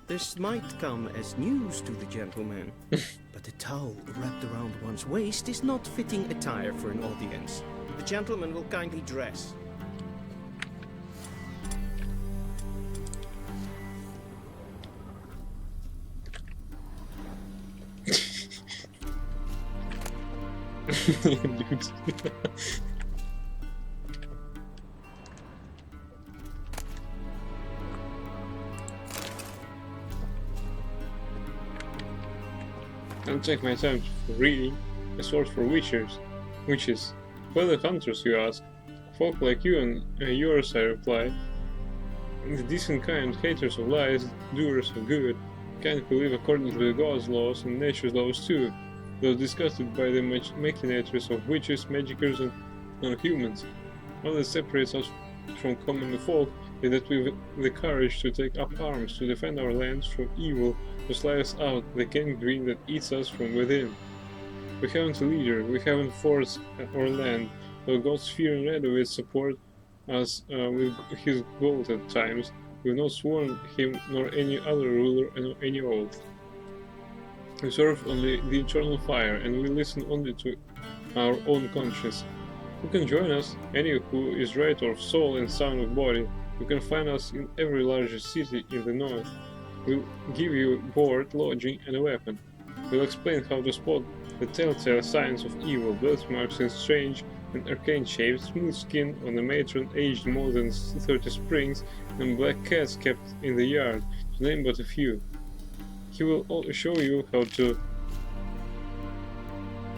This might come as news to the gentleman, but the towel wrapped around one's waist is not fitting attire for an audience. The gentleman will kindly dress. Dude. I'll take my time for reading. A sword for witches. Well, the hunters, you ask. Folk like you and yours, I reply. The decent kind, haters of lies, doers of good, kind who live according to the gods' laws and nature's laws too, though disgusted by the machinators of witches, magicians, and non-humans. All that separates us from common folk is that we've the courage to take up arms to defend our lands from evil to slay us out, the gangrene that eats us from within. We haven't a leader, we haven't force or land, though God's fear and Radovid support us with his gold at times. We've not sworn him nor any other ruler and any oath. We serve only the eternal fire, and we listen only to our own conscience. You can join us, any who is right of soul and sound of body. You can find us in every larger city in the north. We'll give you board, lodging, and a weapon. We'll explain how to spot the telltale signs of evil, birthmarks in strange and arcane shapes, smooth skin on a matron aged more than 30 springs, and black cats kept in the yard, to name but a few. He will show you how to.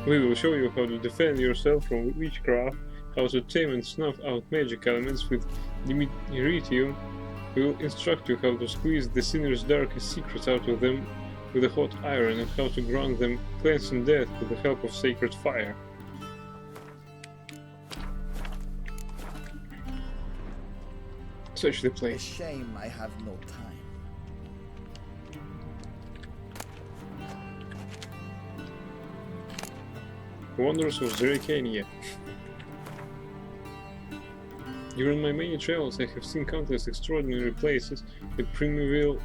We will show you how to defend yourself from witchcraft, how to tame and snuff out magic elements with Dimeritium. We will instruct you how to squeeze the sinner's darkest secrets out of them with a hot iron, and how to grant them cleansing death with the help of sacred fire. Such the A place. shame I have no time. Wonders of Zerrikania. During my many travels, I have seen countless extraordinary places, the primeval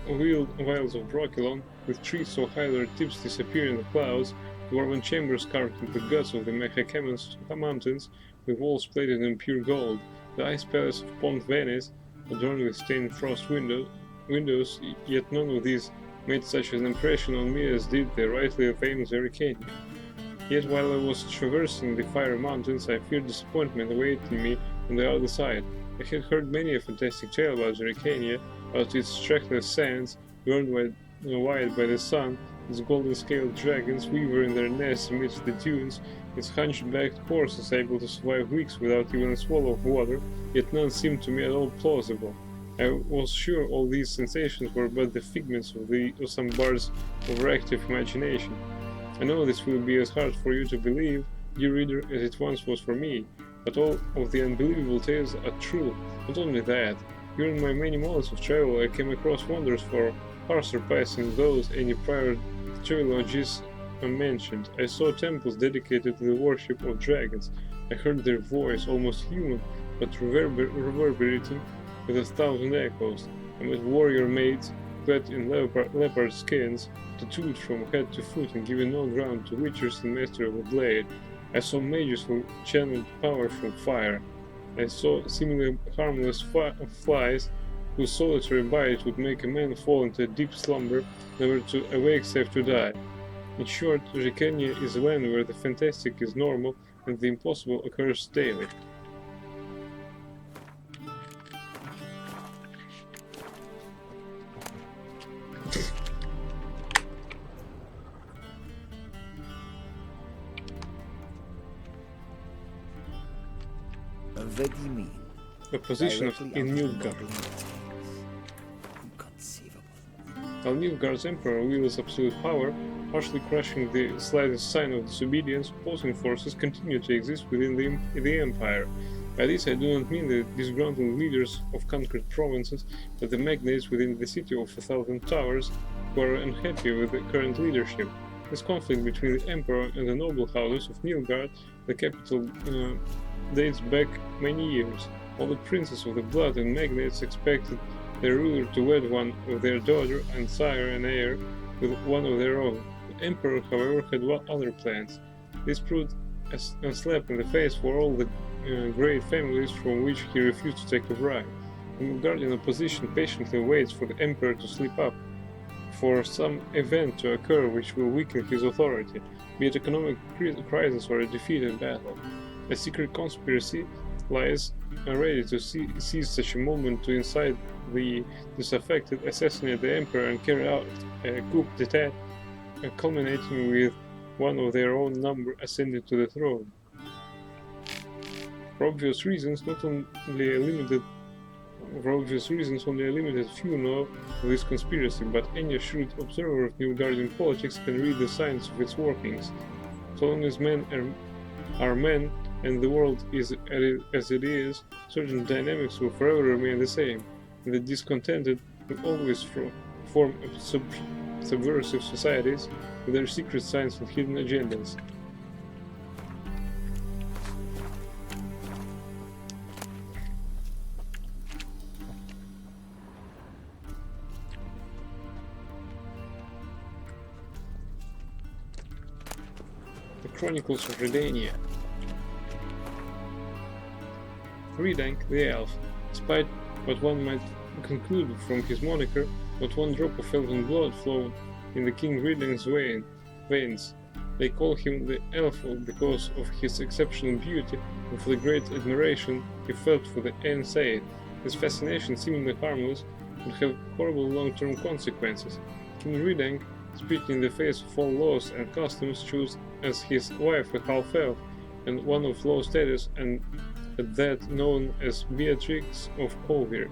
wilds of Brokilon, with trees so high their tips disappear in the clouds, dwarven chambers carved in the guts of the Mechacamus mountains, with walls plated in pure gold, the ice palace of Pont Venice, adorned with stained frost windows, yet none of these made such an impression on me as did the rightly famous Zerrikania. Yet while I was traversing the fiery mountains, I feared disappointment awaiting me on the other side. I had heard many a fantastic tale about Zerrikania, about its trackless sands, burned wide by the sun, its golden-scaled dragons weaver in their nests amidst the dunes, its hunchbacked horses able to survive weeks without even a swallow of water, yet none seemed to me at all plausible. I was sure all these sensations were but the figments of some bard's overactive imagination. I know this will be as hard for you to believe, dear reader, as it once was for me. but all of the unbelievable tales are true. Not only that, during my many months of travel I came across wonders far surpassing those any prior trilogies mentioned. I saw temples dedicated to the worship of dragons. I heard their voice, almost human, but reverberating with 1,000 echoes. I met warrior maids clad in leopard skins, tattooed from head to foot and giving no ground to witchers and master of the blade. I saw mages who channeled power from fire. I saw seemingly harmless flies whose solitary bite would make a man fall into a deep slumber, never to awake save to die. In short, Rikenia is a land where the fantastic is normal and the impossible occurs daily. What do you mean? A position in Nilfgaard. While Nilfgaard's emperor wields absolute power, partially crushing the slightest sign of disobedience, opposing forces continue to exist within the empire. By this I do not mean the disgruntled leaders of conquered provinces, but the magnates within the city of 1,000 towers who are unhappy with the current leadership. This conflict between the emperor and the noble houses of Nilfgaard, the capital, dates back many years. All the princes of the blood and magnates expected their ruler to wed one of their daughter and sire and heir with one of their own. The emperor, however, had other plans. This proved a slap in the face for all the great families from which he refused to take a bride. The Nilfgaardian opposition patiently waits for the emperor to slip up, for some event to occur which will weaken his authority, be it economic crisis or a defeat in battle. A secret conspiracy lies ready to seize such a moment to incite the disaffected, assassinate the emperor and carry out a coup d'etat, culminating with one of their own number ascending to the throne. For obvious reasons, only a limited few know of this conspiracy, but any shrewd observer of Nilfgaardian politics can read the signs of its workings. So long as men are men, and the world is as it is, certain dynamics will forever remain the same, and the discontented will always form subversive societies with their secret signs and hidden agendas. The Chronicles of Redania. Redank the Elf. Despite what one might conclude from his moniker, not one drop of elven blood flowed in the King Redank's veins. They call him the Elf because of his exceptional beauty and for the great admiration he felt for the Aeneid. His fascination, seemingly harmless, would have horrible long-term consequences. King Redank, spitting in the face of all laws and customs, chose as his wife a half-elf and one of low status, and that known as Beatrix of Kovir.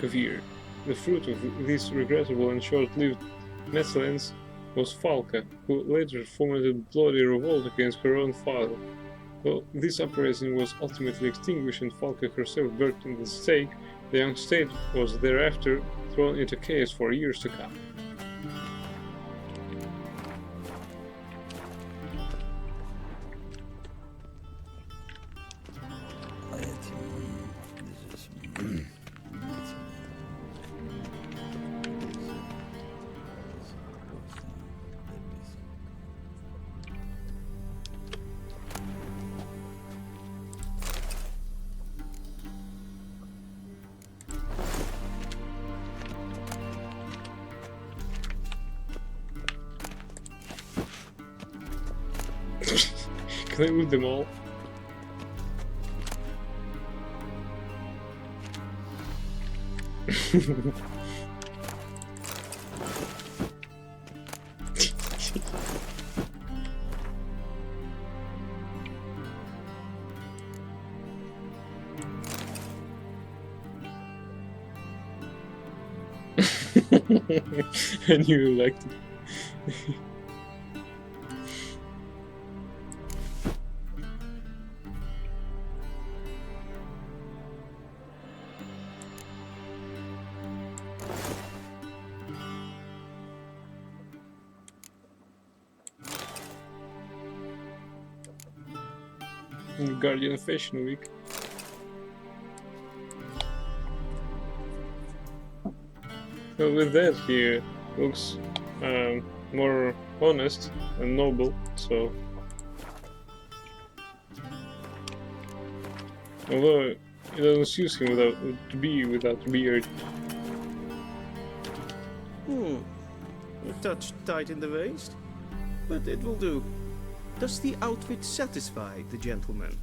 The fruit of this regrettable and short-lived mesalliance was Falka, who later fomented bloody revolt against her own father. Though this uprising was ultimately extinguished and Falka herself burnt in the stake, the young state was thereafter thrown into chaos for years to come. Can I move them all? I knew you liked it. Guardian Fashion Week. So with that, he looks more honest and noble. So, although it doesn't suit him to be without beard. A touch tight in the waist, but it will do. Does the outfit satisfy the gentleman?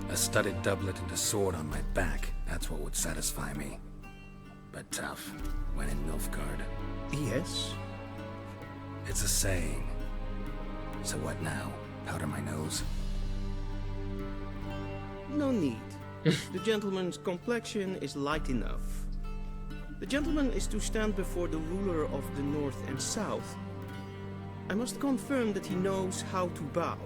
A studded doublet and a sword on my back, that's what would satisfy me. But tough, when in Nilfgaard. Yes? It's a saying. So what now? Powder my nose? No need. The gentleman's complexion is light enough. The gentleman is to stand before the ruler of the North and South. I must confirm that he knows how to bow.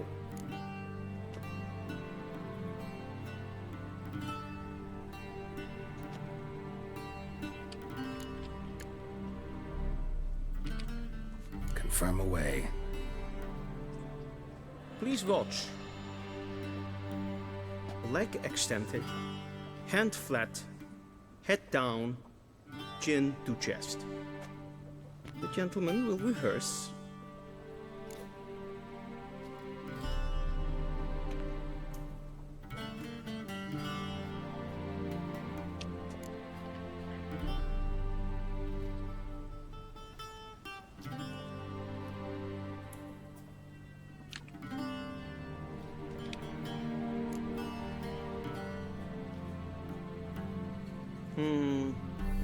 Confirm away. Please watch. Leg extended, hand flat, head down, chin to chest. The gentleman will rehearse.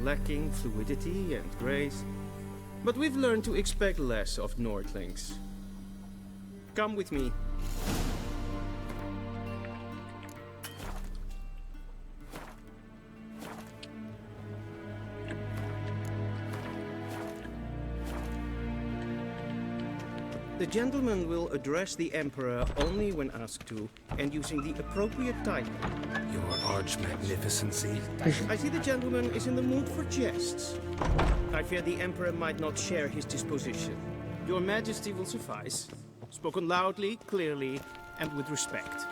Lacking fluidity and grace. But we've learned to expect less of Nordlings. Come with me. The gentleman will address the Emperor only when asked to, and using the appropriate title. Your Arch-Magnificency? I see the gentleman is in the mood for jests. I fear the Emperor might not share his disposition. Your Majesty will suffice. Spoken loudly, clearly, and with respect.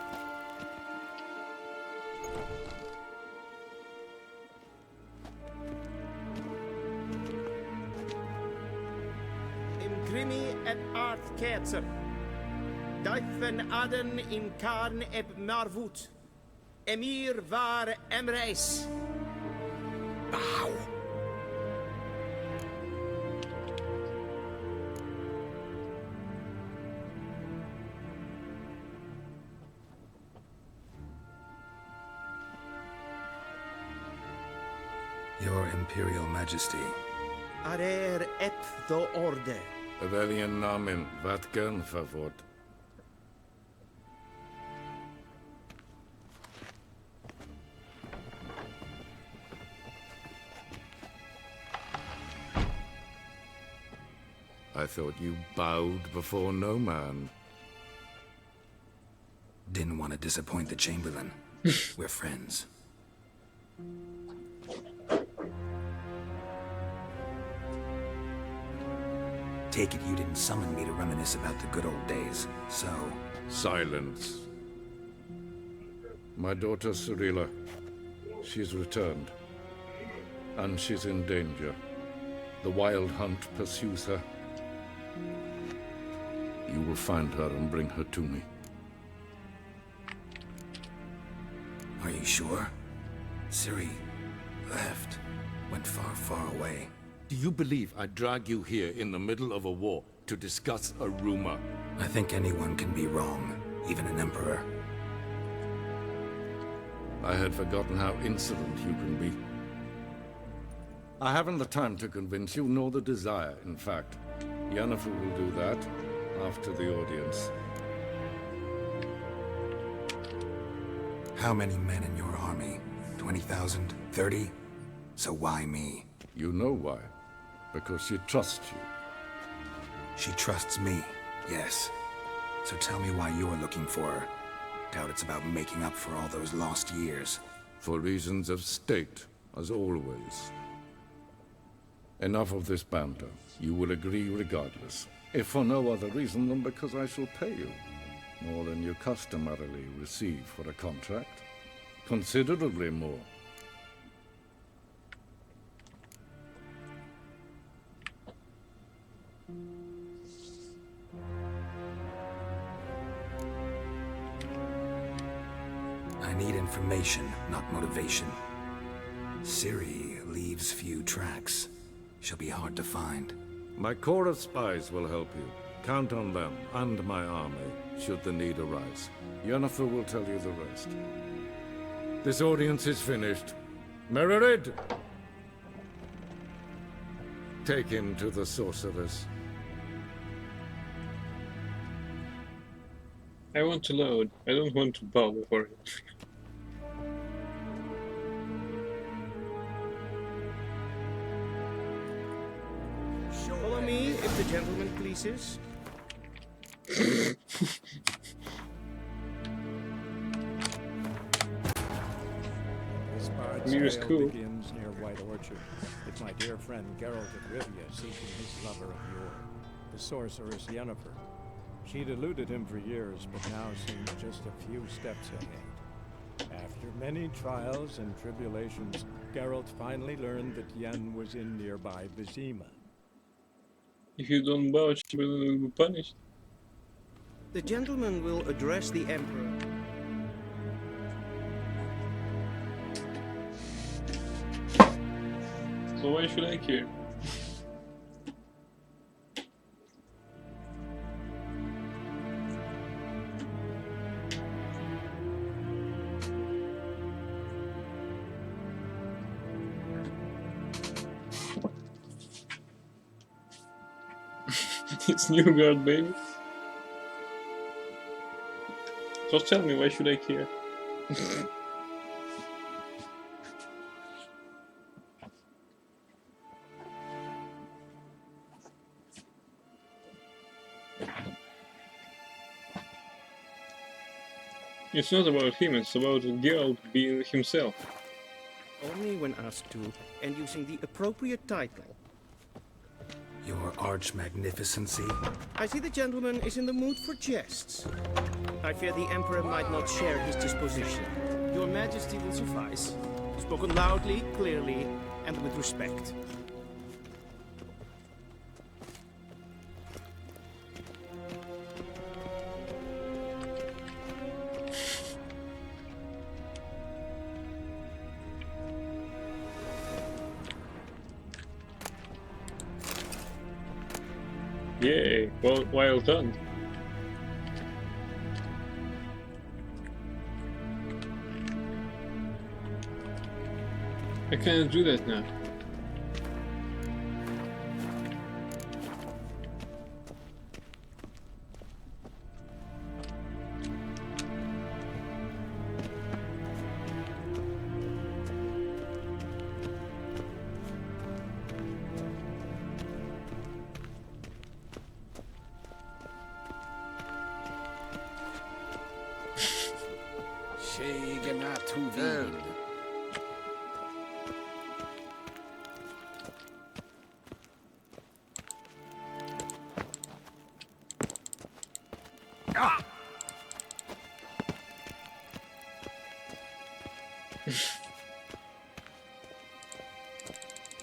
Imgrimi et art ketzer. Dijven aden in karn eb marvut. Emir var Emreis. Bow. Your Imperial Majesty. Arer et do orde. Weljen namen, wat gern favort. I thought you bowed before no man. Didn't want to disappoint the Chamberlain. We're friends. Take it you didn't summon me to reminisce about the good old days, so... Silence. My daughter Cirilla, she's returned. And she's in danger. The Wild Hunt pursues her. You will find her and bring her to me. Are you sure? Ciri left. Went far, far away. Do you believe I'd drag you here in the middle of a war to discuss a rumor? I think anyone can be wrong, even an emperor. I had forgotten how insolent you can be. I haven't the time to convince you, nor the desire, in fact. Yennefer will do that after the audience. How many men in your army? 20,000? 30? So why me? You know why. Because she trusts you. She trusts me, yes. So tell me why you're looking for her. Doubt it's about making up for all those lost years. For reasons of state, as always. Enough of this banter. You will agree regardless, if for no other reason than because I shall pay you. More than you customarily receive for a contract. Considerably more. I need information, not motivation. Ciri leaves few tracks. She'll be hard to find. My corps of spies will help you. Count on them, and my army, should the need arise. Yennefer will tell you the rest. This audience is finished. Mererid! Take him to the sorceress. I want to load. I don't want to bow before him. Follow me, if the gentleman pleases. This bard's Mir's tale cool. begins near White Orchard, with my dear friend Geralt of Rivia seeking his lover of yore, the sorceress Yennefer. She'd eluded him for years, but now seemed just a few steps ahead. After many trials and tribulations, Geralt finally learned that Yen was in nearby Vizima. If you don't bow, you will be punished. The gentleman will address the Emperor. So why should I care? It's Nilfgaard, baby. Just tell me, why should I care? It's not about him, it's about Geralt being himself. Only when asked to, and using the appropriate title. Your Arch-Magnificency? I see the gentleman is in the mood for jests. I fear the Emperor might not share his disposition. Your Majesty will suffice. Spoken loudly, clearly, and with respect. Yay, well done. I can't do that now.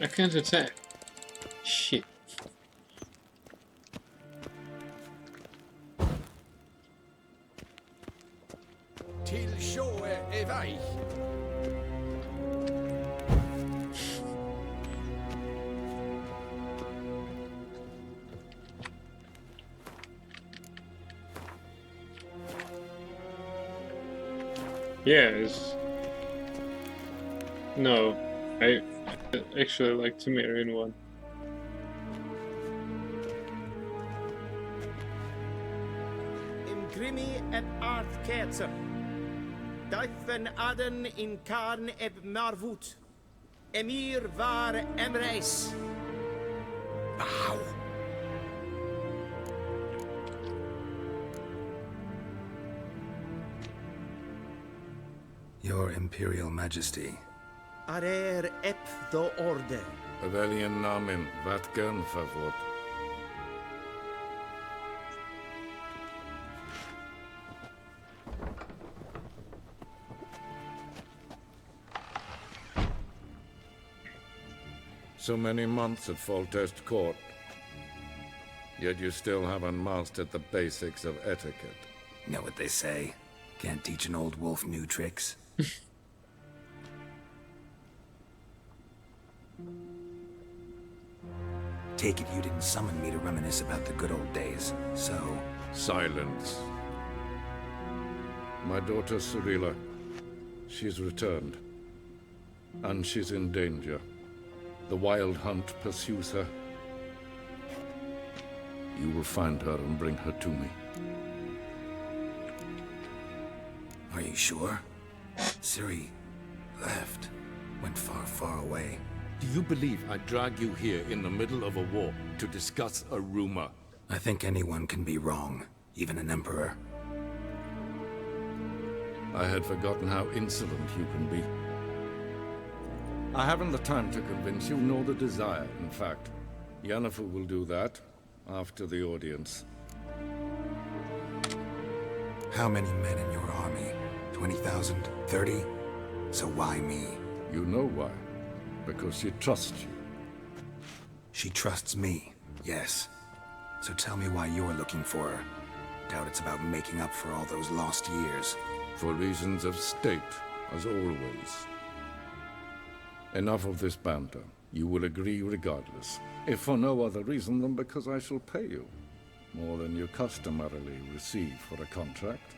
I can't attack. Shit. Till sjå är väg. Yeah, it's... No, I actually like Temerian one. Imgrimi eb Arth Ketzer. Daifen Aden in Karn eb Marvut. Emir var Emreis. Bow. Your Imperial Majesty. Arer ep the Orde. Veljen namen, Vatkan favor. So many months at Foltest Court, yet you still haven't mastered the basics of etiquette. Know what they say? Can't teach an old wolf new tricks. Take it you didn't summon me to reminisce about the good old days, so... Silence. My daughter Cirilla, she's returned. And she's in danger. The Wild Hunt pursues her. You will find her and bring her to me. Are you sure? Ciri left. Went far, far away. Do you believe I drag you here in the middle of a war to discuss a rumor? I think anyone can be wrong, even an emperor. I had forgotten how insolent you can be. I haven't the time to convince you, nor the desire, in fact. Yennefer will do that after the audience. How many men in your army? 20,000? 30? So why me? You know why. Because she trusts you. She trusts me, yes. So tell me why you're looking for her. Doubt it's about making up for all those lost years. For reasons of state, as always. Enough of this banter. You will agree regardless. If for no other reason than because I shall pay you. More than you customarily receive for a contract.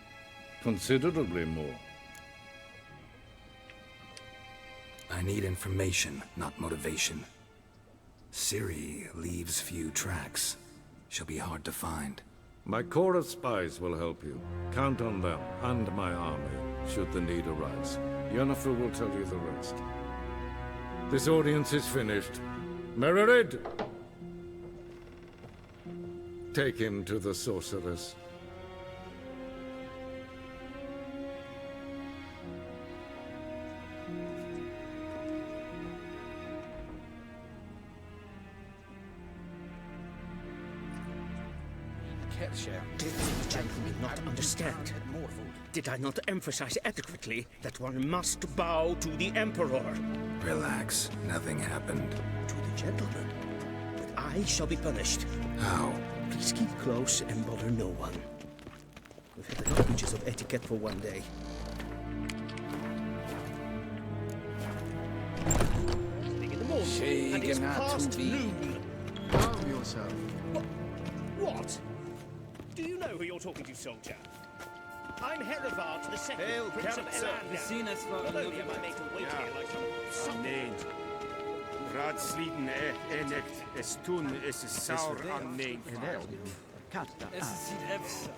Considerably more. I need information, not motivation. Ciri leaves few tracks. She'll be hard to find. My corps of spies will help you. Count on them, and my army, should the need arise. Yennefer will tell you the rest. This audience is finished. Mererid! Take him to the sorceress. Did the gentleman not understand? Did I not emphasize adequately that one must bow to the Emperor? Relax. Nothing happened. To the gentleman. But I shall be punished. How? Please keep close and bother no one. We've had enough breaches of etiquette for one day. In the morning, and it's past noon. Calm yourself. What? Do you know who you're talking to, soldier? I'm Herivard the Second, Hail, Prince of Captain. Elander. Sinnes var Not only am I made to wait here like some Amen. Raadsliden enekt es tun es saur amen. Es sieht Efsa.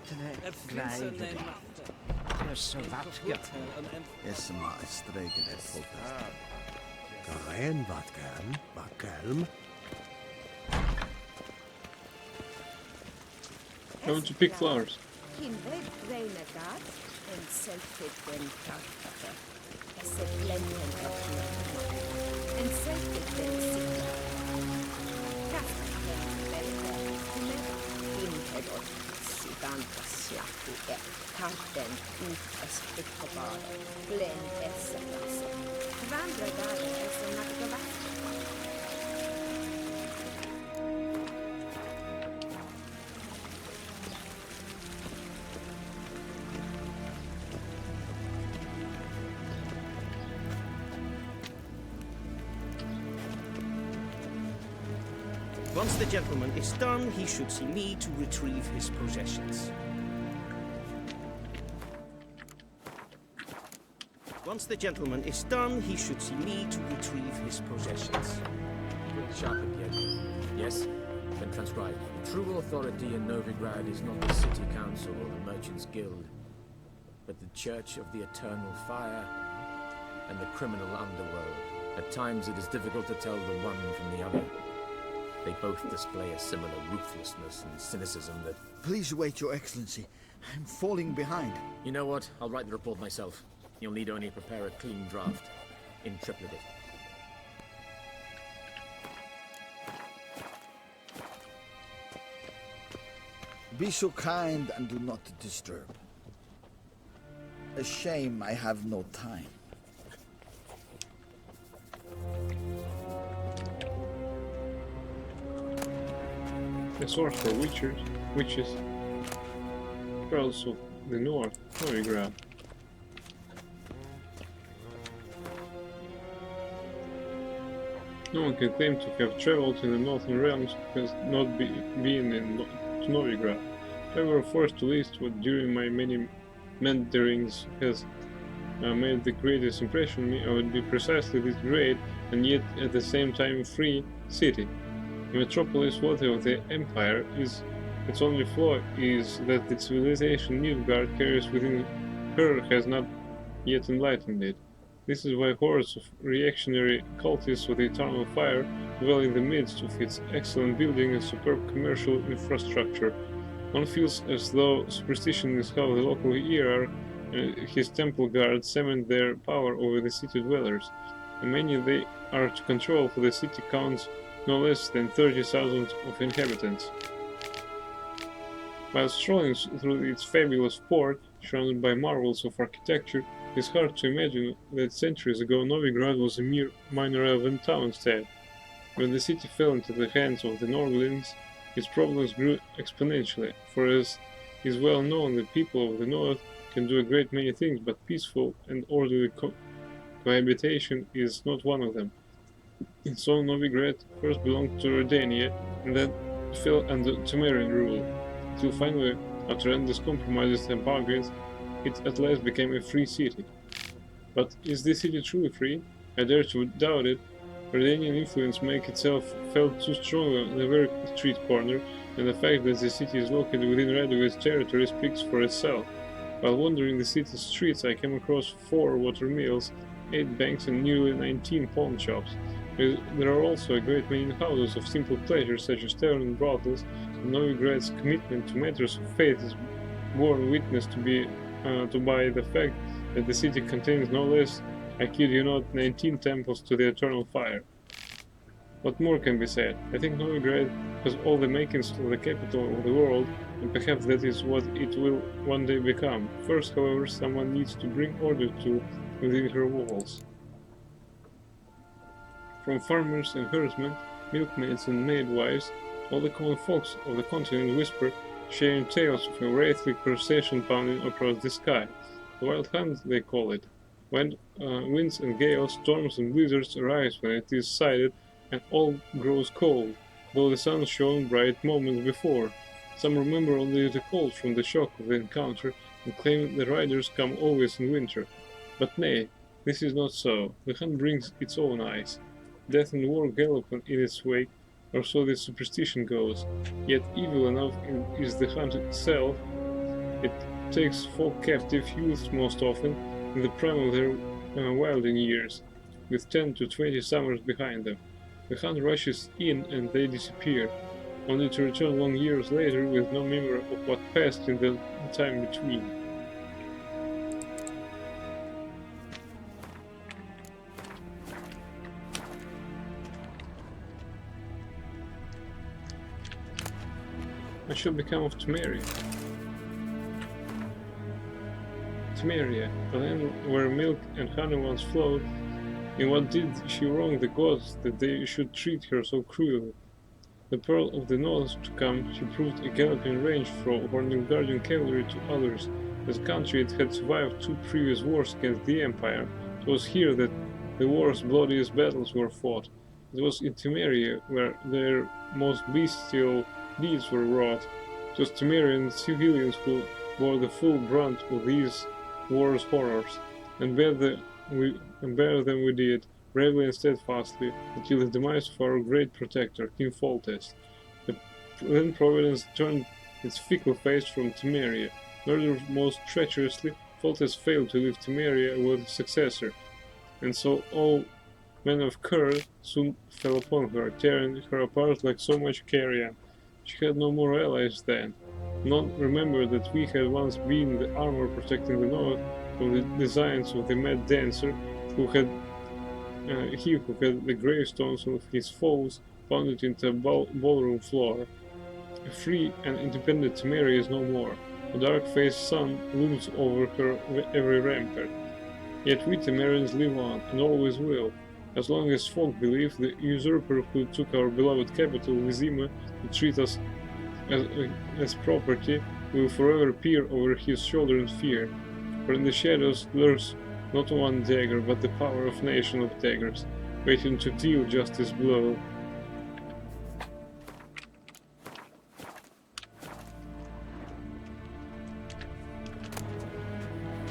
Is maar streken het voltaat. Karen, wat kan, wat kalm. Going to pick flowers. Kindred renegat en selfiten kartata. Esse blenden kapien. En selfiten sikta. Kaften velkene. Himhedot sidantas slappu karten es pikkobade. Blend esse klasse. Vandra dare esse nakkavast. Once the gentleman is done, he should see me to retrieve his possessions. Once the gentleman is done, he should see me to retrieve his possessions. Sharpened yet. Yes? Then transcribe. True authority in Novigrad is not the City Council or the Merchants Guild, but the Church of the Eternal Fire and the criminal underworld. At times it is difficult to tell the one from the other. They both display a similar ruthlessness and cynicism that... Please wait, Your Excellency. I'm falling behind. You know what? I'll write the report myself. You'll need only prepare a clean draft. In triplicate. Be so kind and do not disturb. A shame I have no time. A source for witches, Pearls of the North, Novigrad. No one can claim to have traveled in the Northern Realms who has not been to Novigrad. If I were forced to list what during my many meanderings has made the greatest impression on me, I would be precisely this great and yet at the same time free city. The metropolis worthy of the Empire its only flaw is that the civilization Nilfgaard carries within her has not yet enlightened it. This is why hordes of reactionary cultists of the Eternal Fire dwell in the midst of its excellent building and superb commercial infrastructure. One feels as though superstition is how the local hierarch and his temple guard cement their power over the city dwellers, and many they are to control, for the city counts no less than 30,000 of inhabitants. While strolling through its fabulous port, surrounded by marvels of architecture, it is hard to imagine that centuries ago Novigrad was a mere minor elven town instead. When the city fell into the hands of the Nordlings, its problems grew exponentially, for as is well known, the people of the North can do a great many things, but peaceful and orderly cohabitation is not one of them. And so Novigrad first belonged to Redania, and then fell under Temerian rule, till finally, after endless compromises and bargains, it at last became a free city. But is this city truly free? I dare to doubt it. Redanian influence makes itself felt too strong on the very street corner, and the fact that the city is located within Radovid's territory speaks for itself. While wandering the city's streets, I came across 4 water mills, 8 banks, and nearly 19 pawn shops. There are also a great many houses of simple pleasures, such as tavern and brothels, and Novigrad's commitment to matters of faith is borne witness to by the fact that the city contains no less, I kid you not, 19 temples to the Eternal Fire. What more can be said? I think Novigrad has all the makings of the capital of the world, and perhaps that is what it will one day become. First, however, someone needs to bring order to within her walls. From farmers and herdsmen, milkmaids and maidwives, all the common folks of the continent whisper, sharing tales of a wraithly procession pounding across the sky. The Wild Hunt, they call it. When winds and gales, storms and blizzards arise when it is sighted, and all grows cold, though the sun shone bright moments before. Some remember only the cold from the shock of the encounter, and claim the riders come always in winter. But nay, this is not so. The hunt brings its own ice. Death and war gallop in its wake, or so the superstition goes. Yet evil enough is the hunt itself. It takes folk captive youths most often, in the prime of their wilding years, with 10 to 20 summers behind them. The hunt rushes in and they disappear, only to return long years later with no memory of what passed in the time between. What shall become of Temeria? Temeria, a land where milk and honey once flowed. In what did she wrong the gods that they should treat her so cruelly? The Pearl of the North to come, she proved a galloping range for Nilfgaardian cavalry to others. As a country it had survived 2 previous wars against the Empire. It was here that the war's bloodiest battles were fought. It was in Temeria where their most bestial deeds were wrought. It was Temerian civilians who bore the full brunt of these war's horrors, and bear them we did, bravely and steadfastly, until the demise of our great protector, King Foltest. Then Providence turned its fickle face from Temeria. Murdered most treacherously, Foltest failed to leave Temeria with a successor, and so all men of courage soon fell upon her, tearing her apart like so much carrion. She had no more allies then. None remembered that we had once been the armor protecting the north from the designs of the mad dancer, who had the gravestones of his foes pounded into a ballroom floor. a free and independent Temeria is no more. A dark-faced sun looms over her every rampart. Yet we Temerians live on, and always will. As long as folk believe the usurper who took our beloved capital, Vizima, to treat us as property, will forever peer over his shoulder in fear. For in the shadows lurks not one dagger, but the power of nation of daggers, waiting to deal justice blow.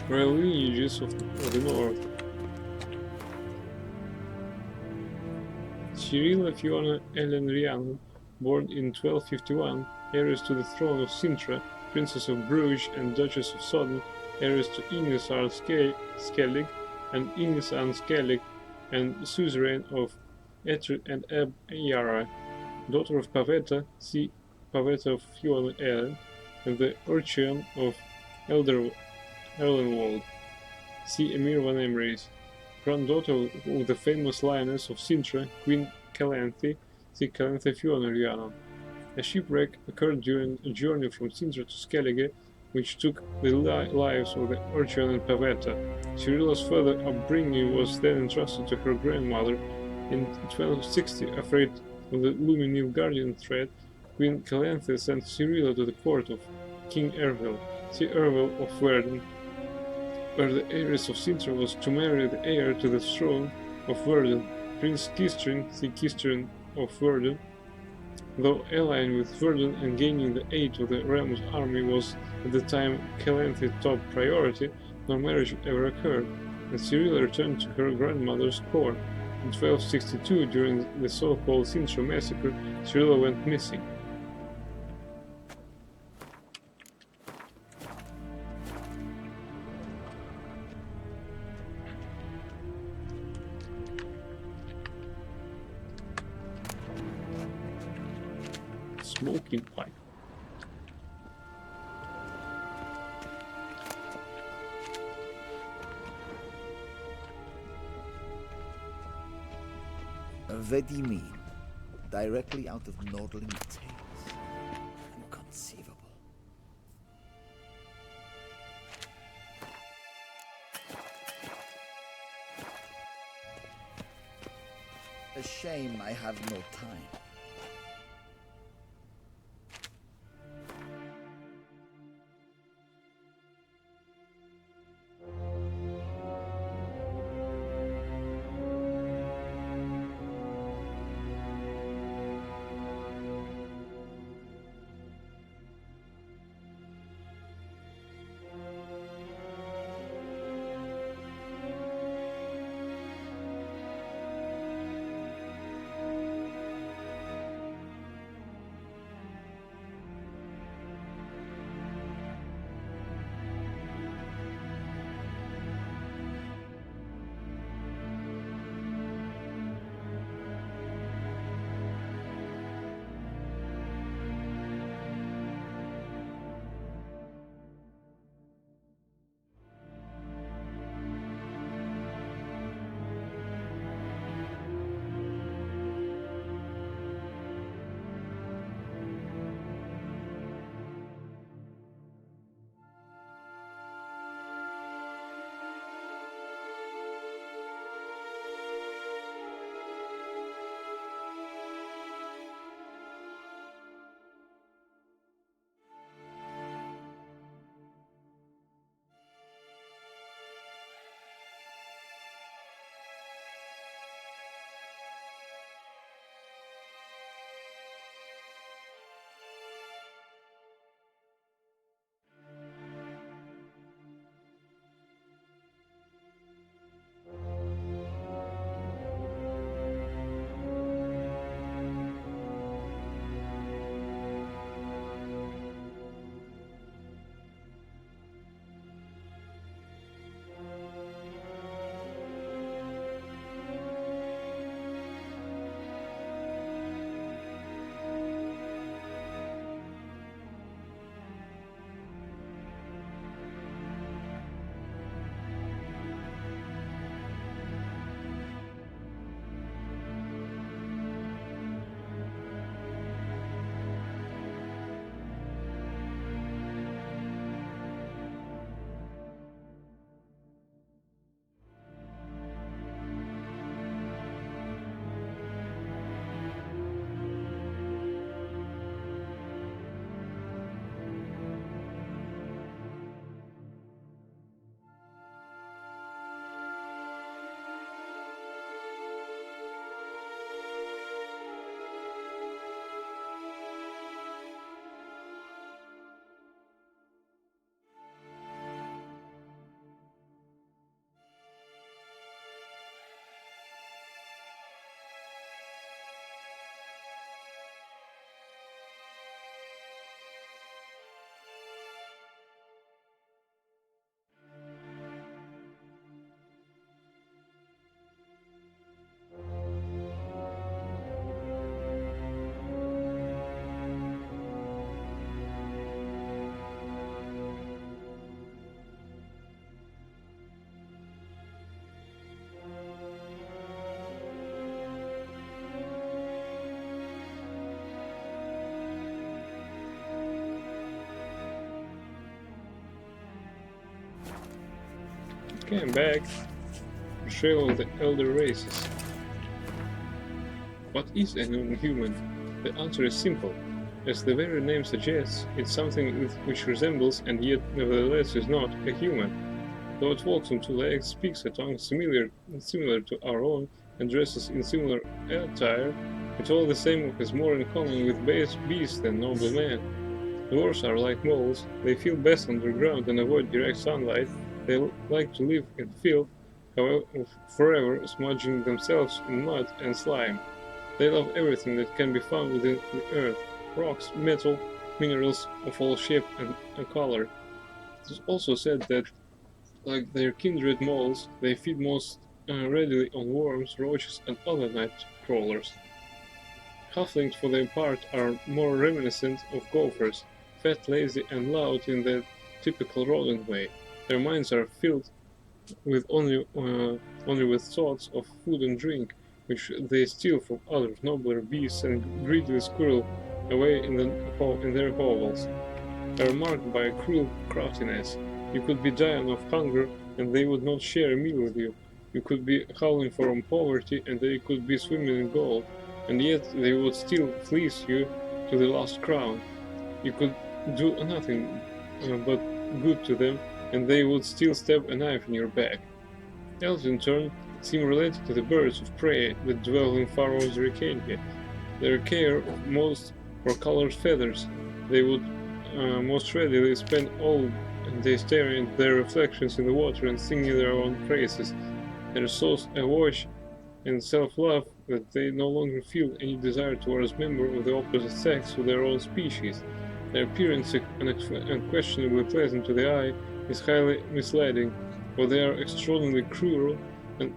Royal lineages of the north. Cyrilla Fiona Ellen Rhiannon, born in 1251, heiress to the throne of Sintra, Princess of Bruges and Duchess of Sodden, heiress to Inisar Skellig and Inisan Skellig, and suzerain of Etru and Eb Yara, daughter of Pavetta, see Pavetta of Fiona Ellen, and the Urcheon of Erlenwald, see Emir van Emrys, granddaughter of the famous lioness of Sintra, Queen Calanthe, see Calanthe Fiona Rhiannon. A shipwreck occurred during a journey from Sintra to Skellige, which took the lives of the Urcheon and Pavetta. Cyrilla's further upbringing was then entrusted to her grandmother. In 1260, afraid of the looming Nilfgaardian threat, Queen Calanthe sent Cyrilla to the court of King Erwil, see Erwil of Verden, where the heiress of Sintra was to marry the heir to the throne of Verden, Prince Kistrin, see Kistrin of Verden. Though allying with Verden and gaining the aid of the Realm's army was at the time Calanthe's top priority, no marriage ever occurred, and Cyrilla returned to her grandmother's court. In 1262, during the so-called Sintra massacre, Cyrilla went missing. Smoking pipe. Vedimin, directly out of Nordling Tales. Inconceivable. A shame I have no time. Okay, I'm back. Betrayal of the elder races. What is a non-human? The answer is simple. As the very name suggests, it's something which resembles and yet nevertheless is not a human. Though it walks on two legs, speaks a tongue similar to our own, and dresses in similar attire, it all the same has more in common with base beasts than noble men. Dwarves are like moles. They feel best underground and avoid direct sunlight. They like to live in filth, however, forever smudging themselves in mud and slime. They love everything that can be found within the earth: rocks, metal, minerals of all shape and color. It is also said that, like their kindred moles, they feed most readily on worms, roaches, and other night crawlers. Halflings, for their part, are more reminiscent of gophers, fat, lazy, and loud in the typical rodent way. Their minds are filled with only with thoughts of food and drink, which they steal from other nobler beasts and greedily squirrel away in their hovels. They are marked by a cruel craftiness. You could be dying of hunger, and they would not share a meal with you. You could be howling from poverty, and they could be swimming in gold, and yet they would still fleece you to the last crown. You could do nothing but good to them, and they would still stab a knife in your back. Elves, in turn, seem related to the birds of prey that dwell in far off Zerikania. Their care most for colored feathers. They would most readily spend all day staring at their reflections in the water and singing their own praises. Their souls awash in self-love that they no longer feel any desire towards members of the opposite sex of their own species. Their appearance, unquestionably pleasant to the eye, is highly misleading, for they are extraordinarily cruel, and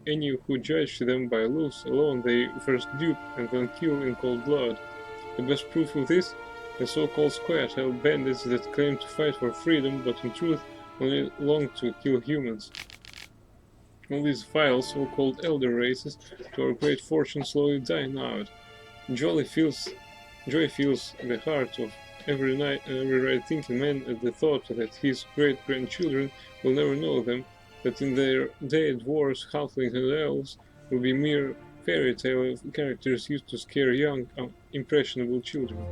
any who judge them by looks alone they first dupe and then kill in cold blood. The best proof of this, the so-called square-tailed bandits that claim to fight for freedom, but in truth only long to kill humans. All these vile so-called elder races, to our great fortune, slowly dying out. Joy fills the heart of every right-thinking man at the thought that his great-grandchildren will never know them, that in their day dwarves, halflings, and elves will be mere fairy tale characters used to scare young, impressionable children.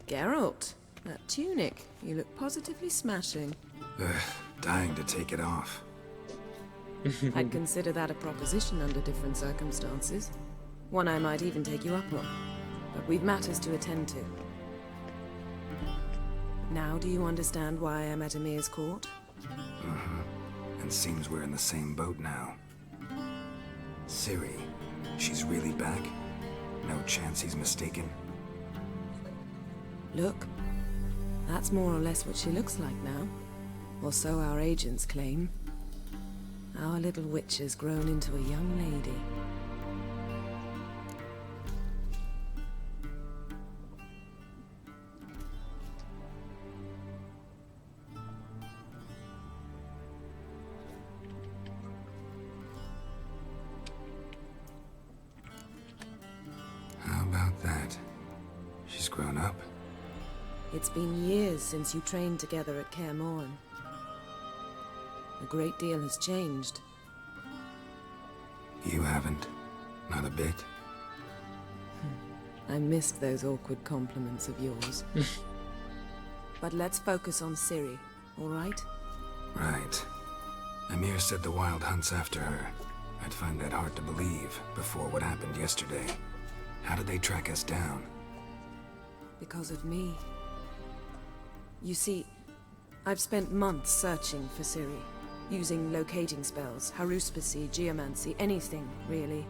Geralt, that tunic. You look positively smashing. Dying to take it off. I'd consider that a proposition under different circumstances. One I might even take you up on. But we've matters to attend to. Now do you understand why I'm at Emir's court? And seems we're in the same boat now. Ciri, she's really back? No chance he's mistaken? Look, that's more or less what she looks like now. Or so our agents claim. Our little witch has grown into a young lady. How about that? She's grown up? It's been years since you trained together at Kaer Morhen. A great deal has changed. You haven't? Not a bit? I missed those awkward compliments of yours. But let's focus on Ciri, all right? Right. Emir said the Wild hunt's after her. I'd find that hard to believe before what happened yesterday. How did they track us down? Because of me. You see, I've spent months searching for Ciri, using locating spells, haruspicy, geomancy, anything, really.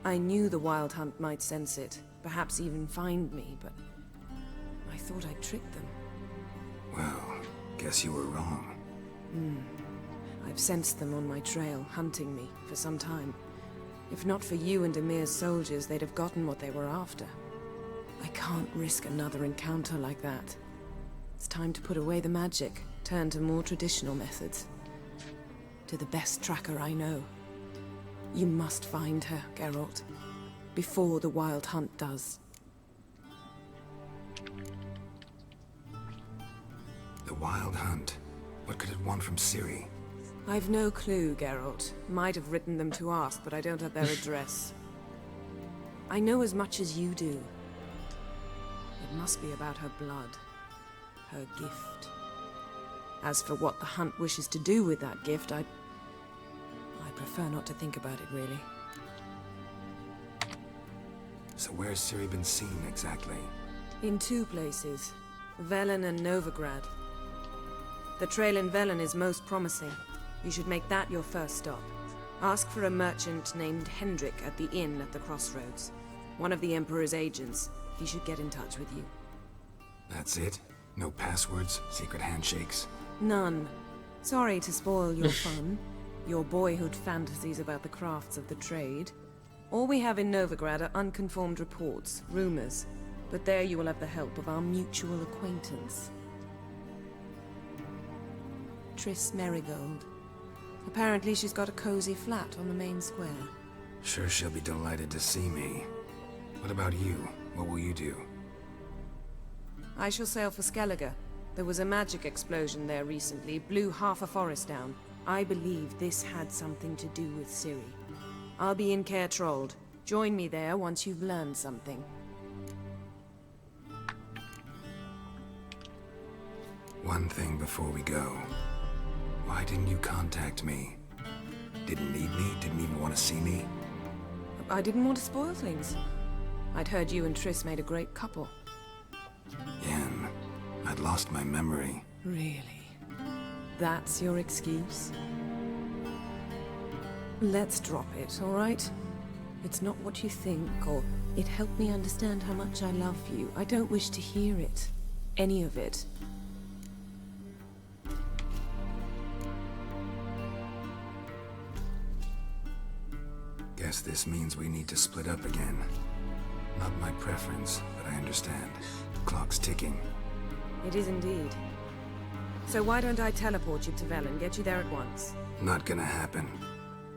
I knew the Wild Hunt might sense it, perhaps even find me, but I thought I'd tricked them. Well, guess you were wrong. I've sensed them on my trail, hunting me, for some time. If not for you and Emir's soldiers, they'd have gotten what they were after. I can't risk another encounter like that. It's time to put away the magic, turn to more traditional methods. To the best tracker I know. You must find her, Geralt. before the Wild Hunt does. The Wild Hunt. What could it want from Ciri? I've no clue, Geralt. Might have written them to ask, but I don't have their address. I know as much as you do. It must be about her blood. Her gift. As for what the Hunt wishes to do with that gift, I prefer not to think about it, really. So where's Ciri been seen, exactly? In 2 places. Velen and Novigrad. The trail in Velen is most promising. You should make that your first stop. Ask for a merchant named Hendrik at the inn at the crossroads. One of the Emperor's agents. He should get in touch with you. That's it? No passwords, secret handshakes? None. Sorry to spoil your fun. Your boyhood fantasies about the crafts of the trade. All we have in Novigrad are unconfirmed reports, rumors. But there you will have the help of our mutual acquaintance. Triss Merigold. Apparently she's got a cozy flat on the main square. Sure she'll be delighted to see me. What about you? What will you do? I shall sail for Skellige. There was a magic explosion there recently, blew half a forest down. I believe this had something to do with Ciri. I'll be in Caer Trolde. Join me there once you've learned something. One thing before we go. Why didn't you contact me? Didn't need me? Didn't even want to see me? I didn't want to spoil things. I'd heard you and Triss made a great couple. Yen, I'd lost my memory. Really? That's your excuse? Let's drop it, all right? It's not what you think, or it helped me understand how much I love you. I don't wish to hear it. Any of it. Guess this means we need to split up again. Not my preference, but I understand. Clock's ticking. It is indeed. So why don't I teleport you to Velen, get you there at once? Not gonna happen.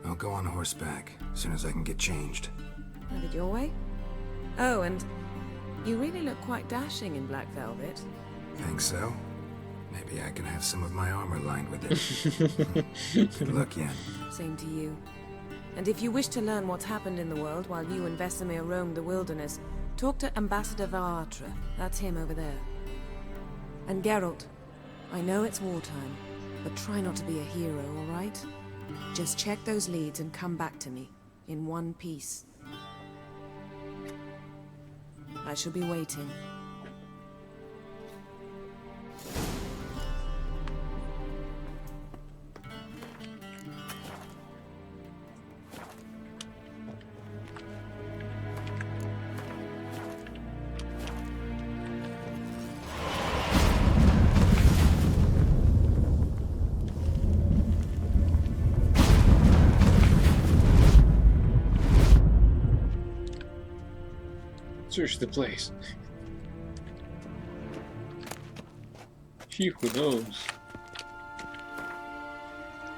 I'll go on horseback, as soon as I can get changed. Have it your way? Oh, and you really look quite dashing in black velvet. Think so? Maybe I can have some of my armor lined with it. Good luck, Yen. Same to you. And if you wish to learn what's happened in the world while you and Vesemir roamed the wilderness, talk to Ambassador Varatra. That's him over there. And Geralt, I know it's wartime, but try not to be a hero, all right? Just check those leads and come back to me, in one piece. I shall be waiting. Search the place. She who knows.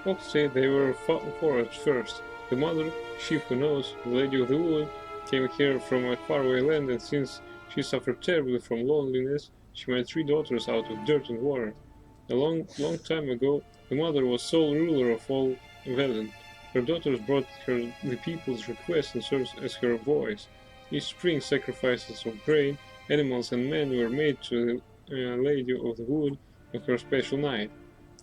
Folks say they were foraged first. The mother, she who knows, the Lady of the Wood, came here from a faraway land, and since she suffered terribly from loneliness, she made 3 daughters out of dirt and water. A long time ago, the mother was sole ruler of all Velen. Her daughters brought her the people's requests and served as her voice. Each spring, sacrifices of grain, animals and men were made to the Lady of the Wood on her special night.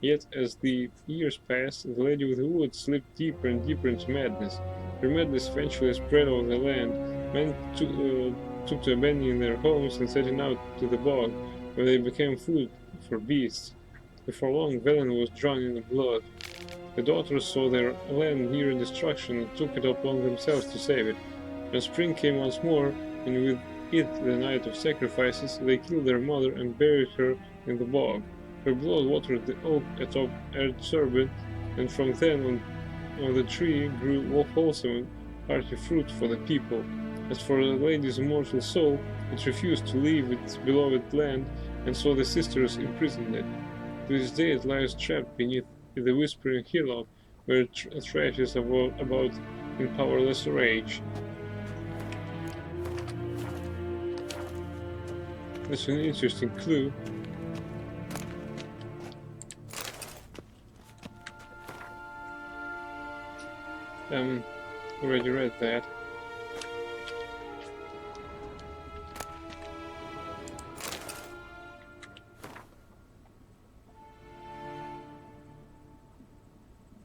Yet, as the years passed, the Lady of the Wood slipped deeper and deeper into madness. Her madness eventually spread over the land. Men took to abandoning their homes and setting out to the bog, where they became food for beasts. Before long, Velen was drowned in the blood. The daughters saw their land near destruction and took it upon themselves to save it. When spring came once more, and with it the night of sacrifices, they killed their mother and buried her in the bog. Her blood watered the oak atop Erdserben, and from then on the tree grew wholesome hearty fruit for the people. As for the lady's immortal soul, it refused to leave its beloved land, and so the sisters imprisoned it. To this day it lies trapped beneath the whispering hillock, where it thrashes about in powerless rage. That's an interesting clue. Already read that.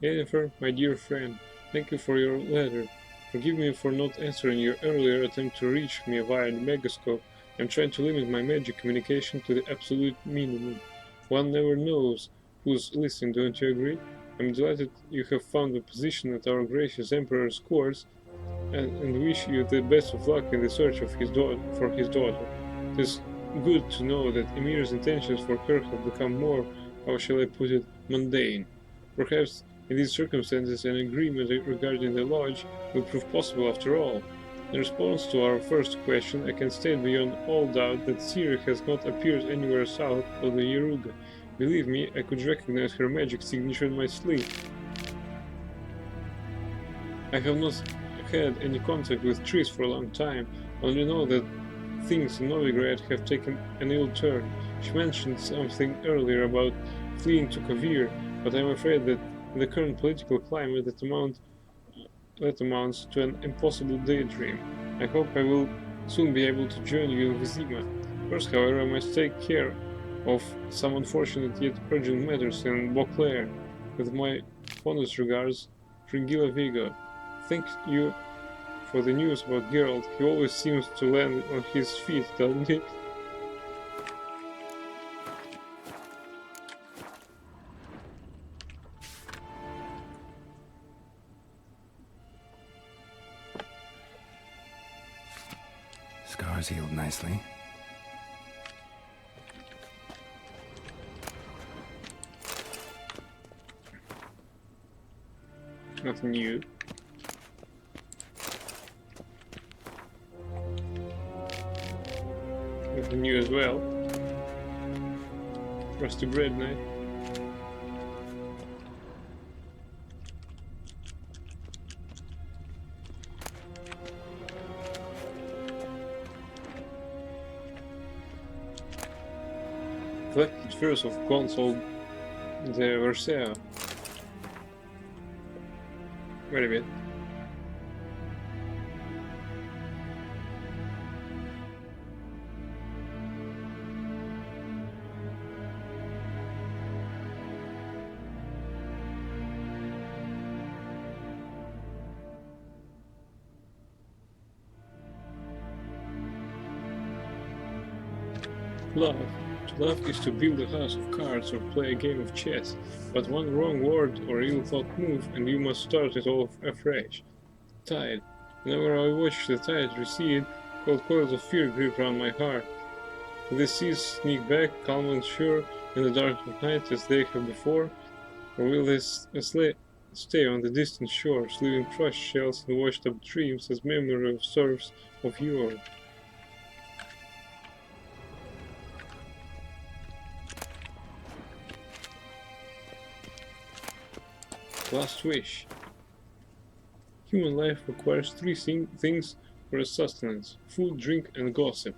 Yennefer, my dear friend, thank you for your letter. Forgive me for not answering your earlier attempt to reach me via the Megascope. I'm trying to limit my magic communication to the absolute minimum. One never knows who's listening, don't you agree? I'm delighted you have found a position at our gracious Emperor's courts, and wish you the best of luck in the search of his daughter. It is good to know that Emir's intentions for her have become more, how shall I put it, mundane. Perhaps in these circumstances an agreement regarding the lodge will prove possible after all. In response to our first question, I can state beyond all doubt that Ciri has not appeared anywhere south of the Yaruga. Believe me, I could recognize her magic signature in my sleep. I have not had any contact with Triss for a long time, only know that things in Novigrad have taken an ill turn. She mentioned something earlier about fleeing to Kovir, but I'm afraid that in the current political climate that amounts to an impossible daydream. I hope I will soon be able to join you in Vizima. First, however, I must take care of some unfortunate yet urgent matters in Beauclair. With my fondest regards, Frigilla Vigo. Thank you for the news about Geralt. He always seems to land on his feet, doesn't he? Scars healed nicely. Nothing new. Nothing new as well. Rusty bread knife. Collected furs of Console de Versailles. Wait a minute. Love. To love is to build a house of cards or play a game of chess, but one wrong word or ill-thought move and you must start it all afresh. Tide. Whenever I watch the tide recede, cold coils of fear grip round my heart. The seas sneak back, calm and sure, in the dark of night as they have before, or will they stay on the distant shores, leaving crushed shells and washed-up dreams as memory of serves of yore? Last wish. Human life requires three things for its sustenance: food, drink, and gossip.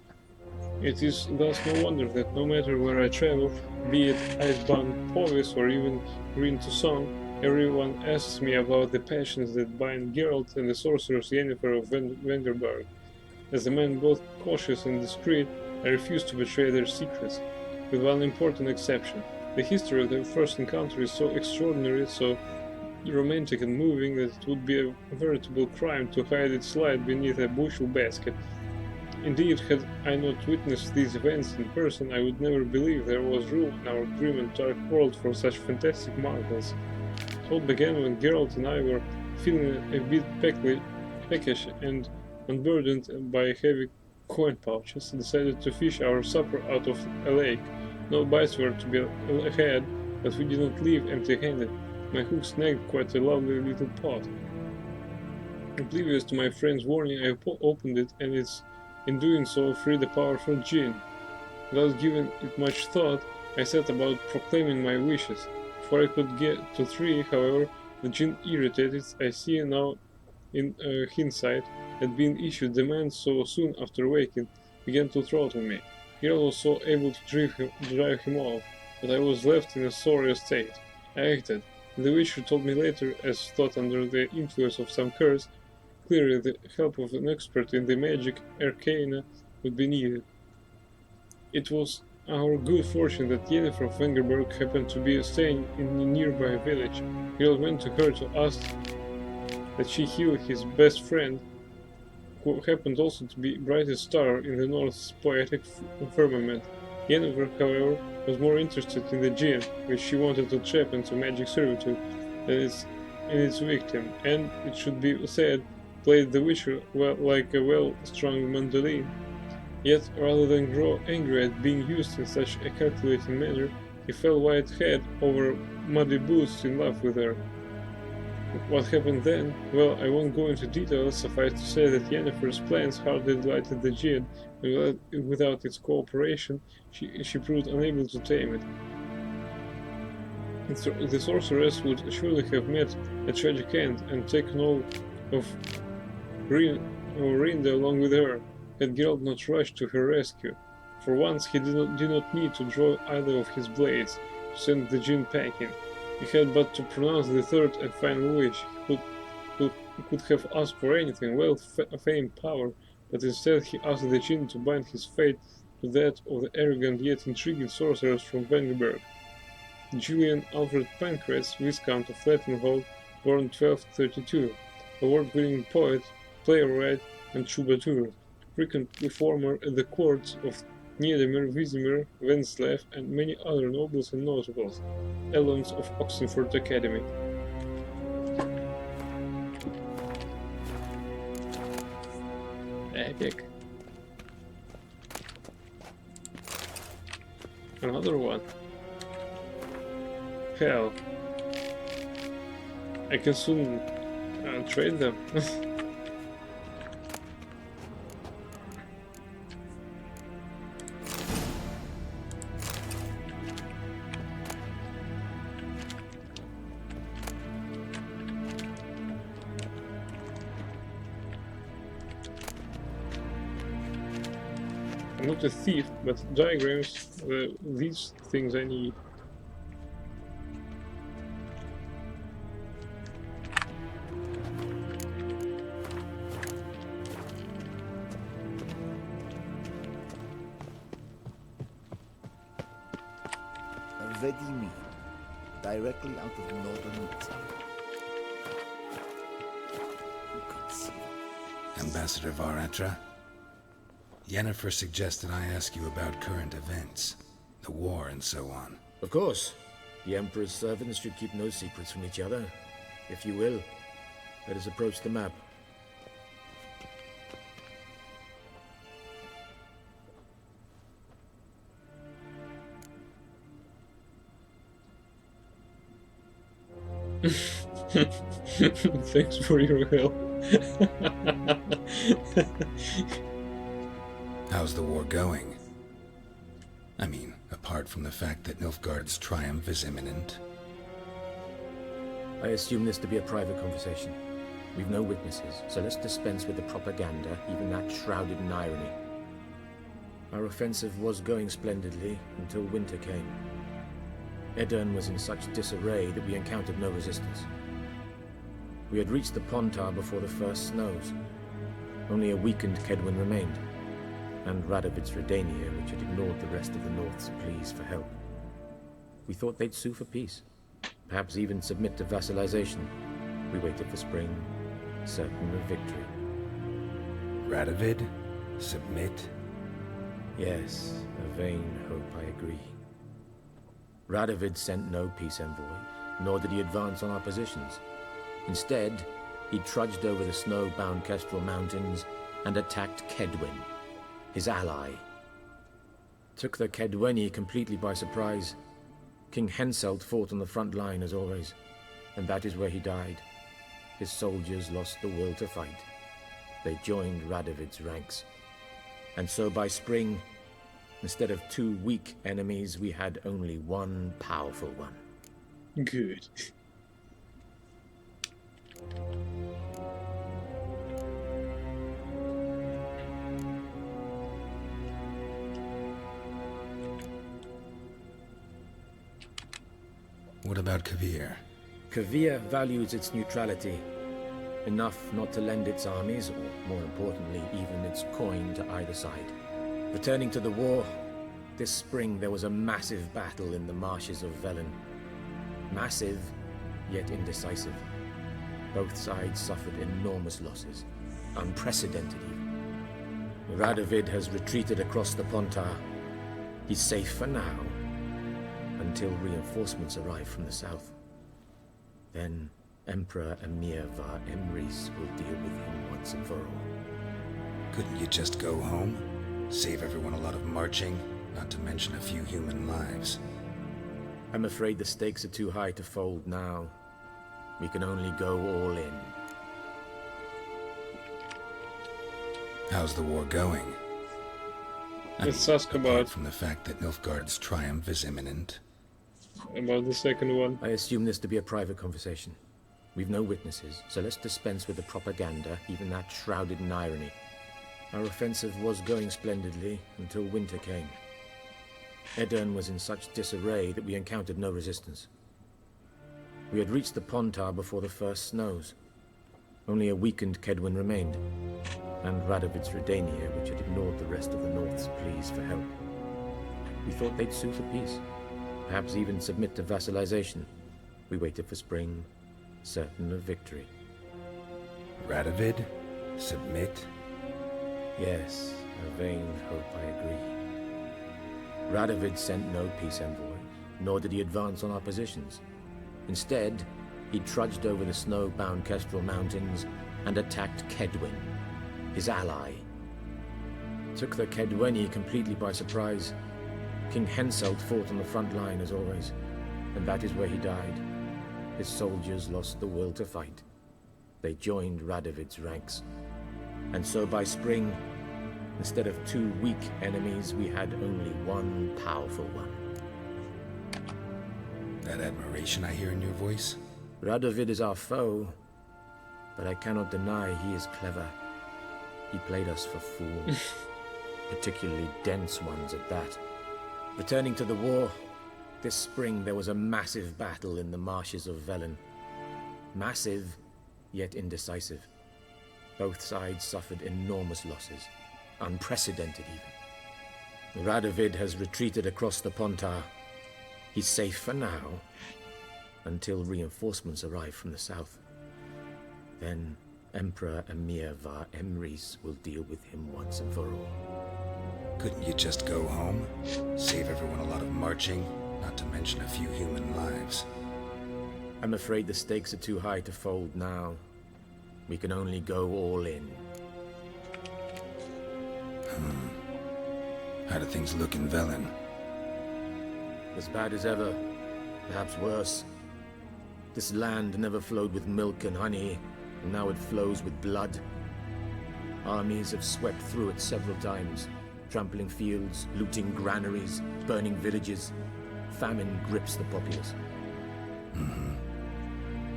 It is thus no wonder that no matter where I travel, be it Icebound Povis or even Green Toussaint, everyone asks me about the passions that bind Geralt and the sorceress Yennefer of Vengerberg. As a man both cautious and discreet, I refuse to betray their secrets, with one important exception. The history of their first encounter is so extraordinary, so romantic and moving, that it would be a veritable crime to hide its light beneath a bushel basket. Indeed, had I not witnessed these events in person, I would never believe there was room in our grim and dark world for such fantastic marvels. It all began when Geralt and I were feeling a bit peckish and unburdened by heavy coin pouches, and decided to fish our supper out of a lake. No bites were to be had, but we did not leave empty-handed. My hook snagged quite a lovely little pot. Oblivious to my friend's warning, I opened it, and in doing so freed a powerful djinn. Without giving it much thought, I set about proclaiming my wishes. Before I could get to 3, however, the djinn, irritated, I see now in hindsight, had been issued demands so soon after waking, began to throttle me. Geralt was so able to drive him off, but I was left in a sorry state. I acted. The Witcher told me later, as thought under the influence of some curse, clearly the help of an expert in the magic arcana would be needed. It was our good fortune that Yennefer of Vengerberg happened to be staying in a nearby village. Geralt went to her to ask that she heal his best friend, who happened also to be brightest star in the north's poetic firmament. Yennefer, however, was more interested in the djinn, which she wanted to trap into magic servitude, than in its victim, and, it should be said, played the Witcher like a well-strung mandolin. Yet, rather than grow angry at being used in such a calculating manner, he fell white-head over muddy boots in love with her. What happened then? Well, I won't go into details, suffice to say that Yennefer's plans hardly delighted the djinn, and without its cooperation, she proved unable to tame it. The sorceress would surely have met a tragic end and taken all of Rinda along with her, had Geralt not rushed to her rescue. For once he did not need to draw either of his blades to send the djinn packing. He had but to pronounce the third and final wish. He could have asked for anything, wealth, fame, power, but instead he asked the djinn to bind his fate to that of the arrogant yet intriguing sorcerers from Vengerberg. Julian Alfred Pancratz, Viscount of Lettenhold, born 1232, award-winning poet, playwright, and troubadour, frequent performer at the courts of Niedemir, Vizimir, Wenslav, and many other nobles and notables, alums of Oxenford Academy. Epic. Another one. Hell. I can soon trade them. I'm not a thief, but diagrams, these things I need. Vedimi, directly out of northern Utah. Ambassador Varatra, Yennefer suggested I ask you about current events, the war and so on. Of course. The Emperor's servants should keep no secrets from each other. If you will, let us approach the map. Thanks for your help. How's the war going? I mean, apart from the fact that Nilfgaard's triumph is imminent. I assume this to be a private conversation. We've no witnesses, so let's dispense with the propaganda, even that shrouded in irony. Our offensive was going splendidly until winter came. Edirn was in such disarray that we encountered no resistance. We had reached the Pontar before the first snows. Only a weakened Kedwen remained, and Radovid's Redania, which had ignored the rest of the North's pleas for help. We thought they'd sue for peace, perhaps even submit to vassalization. We waited for spring, certain of victory. Radovid? Submit? Yes, a vain hope, I agree. Radovid sent no peace envoys, nor did he advance on our positions. Instead, he trudged over the snow-bound Kestrel Mountains and attacked Kedwen, his ally. Took the Kedweni completely by surprise. King Henselt fought on the front line as always, and that is where he died. His soldiers lost the will to fight. They joined Radovid's ranks. And so by spring, instead of 2 weak enemies, we had only 1 powerful one. Good. What about Kavir? Kavir values its neutrality, enough not to lend its armies, or more importantly, even its coin to either side. Returning to the war, this spring there was a massive battle in the marshes of Velen. Massive, yet indecisive. Both sides suffered enormous losses, unprecedented even. Radovid has retreated across the Pontar. He's safe for now, until reinforcements arrive from the south. Then Emperor Emir var Emrys will deal with him once and for all. Couldn't you just go home? Save everyone a lot of marching, not to mention a few human lives. I'm afraid the stakes are too high to fold now. We can only go all in. How's the war going? Let's ask about... from the fact that Nilfgaard's triumph is imminent. About the second one. I assume this to be a private conversation. We've no witnesses, so let's dispense with the propaganda, even that shrouded in irony. Our offensive was going splendidly until winter came. Edirn was in such disarray that we encountered no resistance. We had reached the Pontar before the first snows. Only a weakened Kedwin remained, and Radovid's Redania, which had ignored the rest of the North's pleas for help. We thought they'd sue for peace, perhaps even submit to vassalization. We waited for spring, certain of victory. Radovid? Submit? Yes, a vain hope, I agree. Radovid sent no peace envoys, nor did he advance on our positions. Instead, he trudged over the snow-bound Kestrel Mountains and attacked Kedwin, his ally. Took the Kedweni completely by surprise. King Henselt fought on the front line as always, and that is where he died. His soldiers lost the will to fight. They joined Radovid's ranks. And so by spring, instead of 2 weak enemies, we had only one powerful one. That admiration I hear in your voice? Radovid is our foe, but I cannot deny he is clever. He played us for fools, particularly dense ones at that. Returning to the war, this spring there was a massive battle in the marshes of Velen. Massive, yet indecisive. Both sides suffered enormous losses, unprecedented even. Radovid has retreated across the Pontar. He's safe for now, until reinforcements arrive from the south. Then Emperor Emir var Emrys will deal with him once and for all. Couldn't you just go home? Save everyone a lot of marching, not to mention a few human lives. I'm afraid the stakes are too high to fold now. We can only go all in. How do things look in Velen? As bad as ever, perhaps worse. This land never flowed with milk and honey, and now it flows with blood. Armies have swept through it several times, trampling fields, looting granaries, burning villages. Famine grips the populace.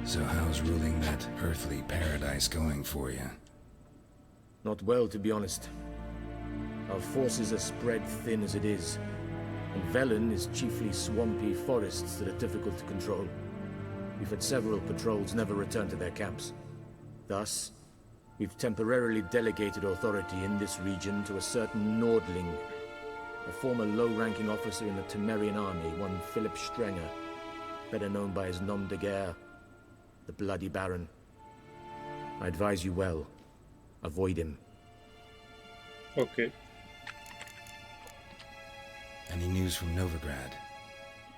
So how's ruling that earthly paradise going for you? Not well, to be honest. Our forces are spread thin as it is, and Velen is chiefly swampy forests that are difficult to control. We've had several patrols never return to their camps. Thus, we've temporarily delegated authority in this region to a certain Nordling, a former low-ranking officer in the Temerian army, one Philip Strenger, better known by his nom de guerre, the Bloody Baron. I advise you well. Avoid him. Okay. Any news from Novigrad?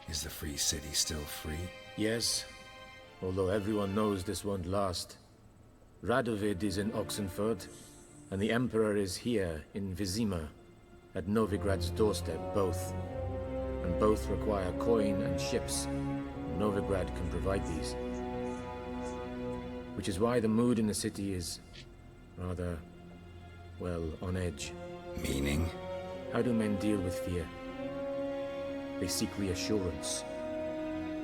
Is the free city still free? Yes, although everyone knows this won't last. Radovid is in Oxenfurt, and the Emperor is here in Vizima, at Novigrad's doorstep, both. And both require coin and ships. Novigrad can provide these. Which is why the mood in the city is rather, well, on edge. Meaning? How do men deal with fear? They seek reassurance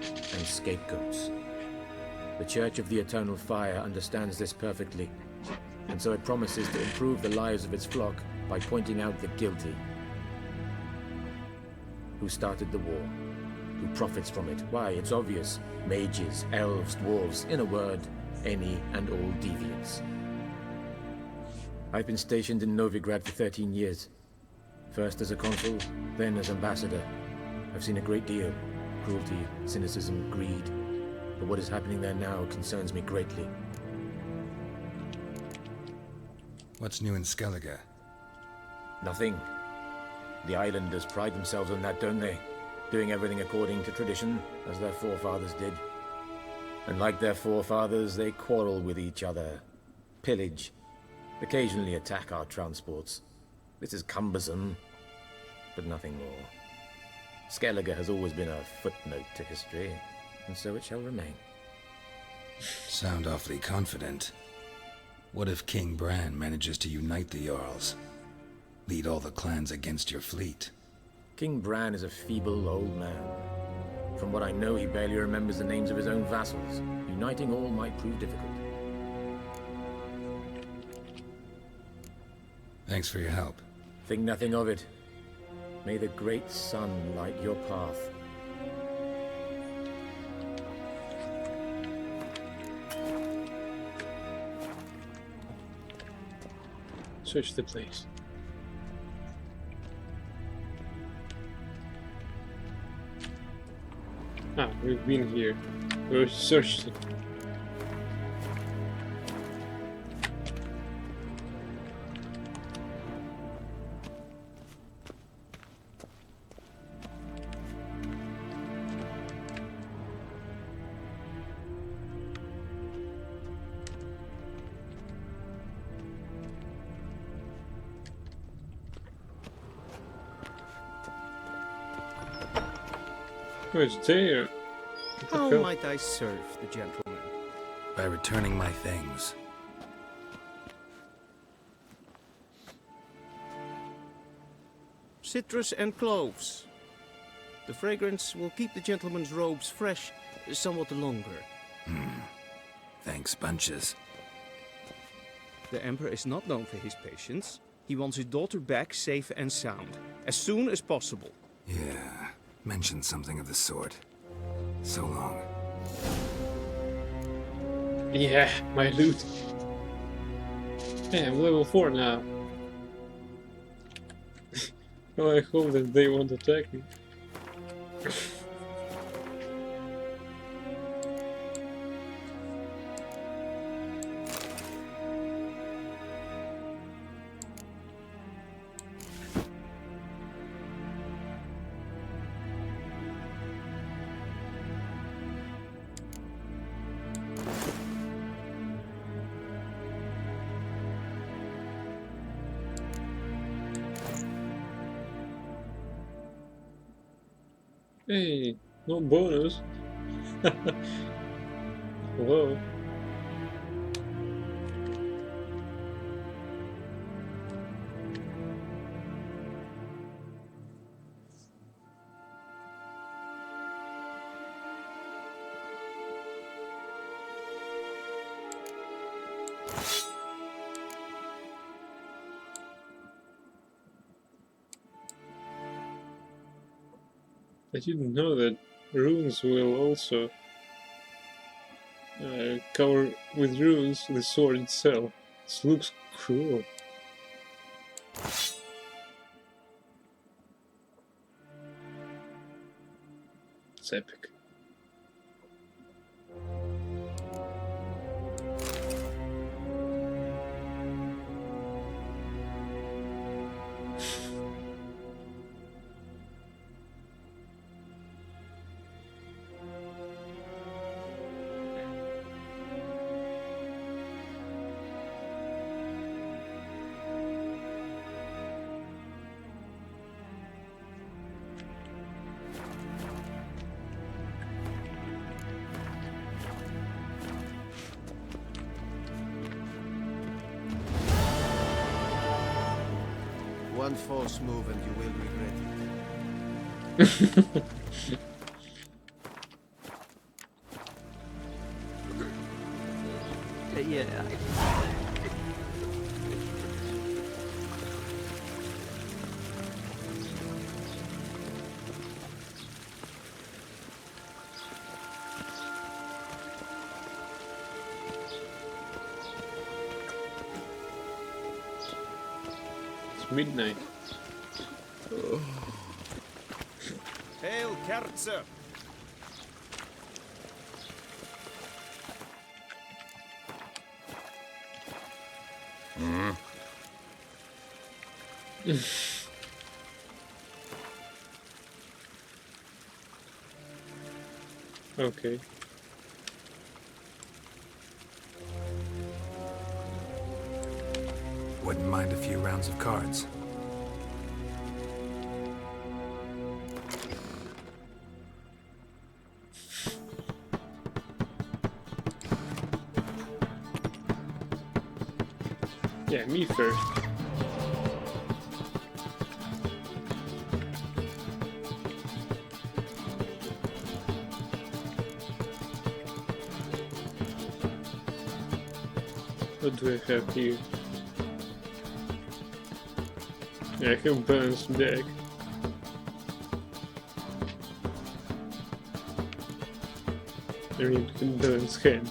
and scapegoats. The Church of the Eternal Fire understands this perfectly, and so it promises to improve the lives of its flock by pointing out the guilty. Who started the war? who profits from it. Why, it's obvious. Mages, elves, dwarves, in a word, any and all deviants. I've been stationed in Novigrad for 13 years. First as a consul, then as ambassador. I've seen a great deal. Cruelty, cynicism, greed. But what is happening there now concerns me greatly. What's new in Skellige? Nothing. The islanders pride themselves on that, don't they? Doing everything according to tradition, as their forefathers did. And like their forefathers, they quarrel with each other, pillage, occasionally attack our transports. This is cumbersome, but nothing more. Skellige has always been a footnote to history, and so it shall remain. Sound awfully confident. What if King Bran manages to unite the Jarls? Lead all the clans against your fleet? King Bran is a feeble old man. From what I know, he barely remembers the names of his own vassals. Uniting all might prove difficult. Thanks for your help. Think nothing of it. May the great sun light your path. Search the place. Ah, we've been here. We've searched it. Oh, it's there. What the How hell? might I serve the gentleman? By returning my things. Citrus and cloves. The fragrance will keep the gentleman's robes fresh somewhat longer. Thanks, bunches. The Emperor is not known for his patience. He wants his daughter back safe and sound, as soon as possible. Yeah, mentioned something of the sort. So long. Yeah, my loot. Yeah, I'm level 4 now. Well, I hope that they won't attack me. Hey, no bonus. Hello. I didn't know that runes will also cover with runes the sword itself. This looks cool. It's epic. One false move and you will regret it. Yeah. midnight. Hail, Kerzer! Okay. Wouldn't mind a few rounds of cards. Yeah, me first. What do I have here? Yeah, I have balanced deck. I mean, balanced hand.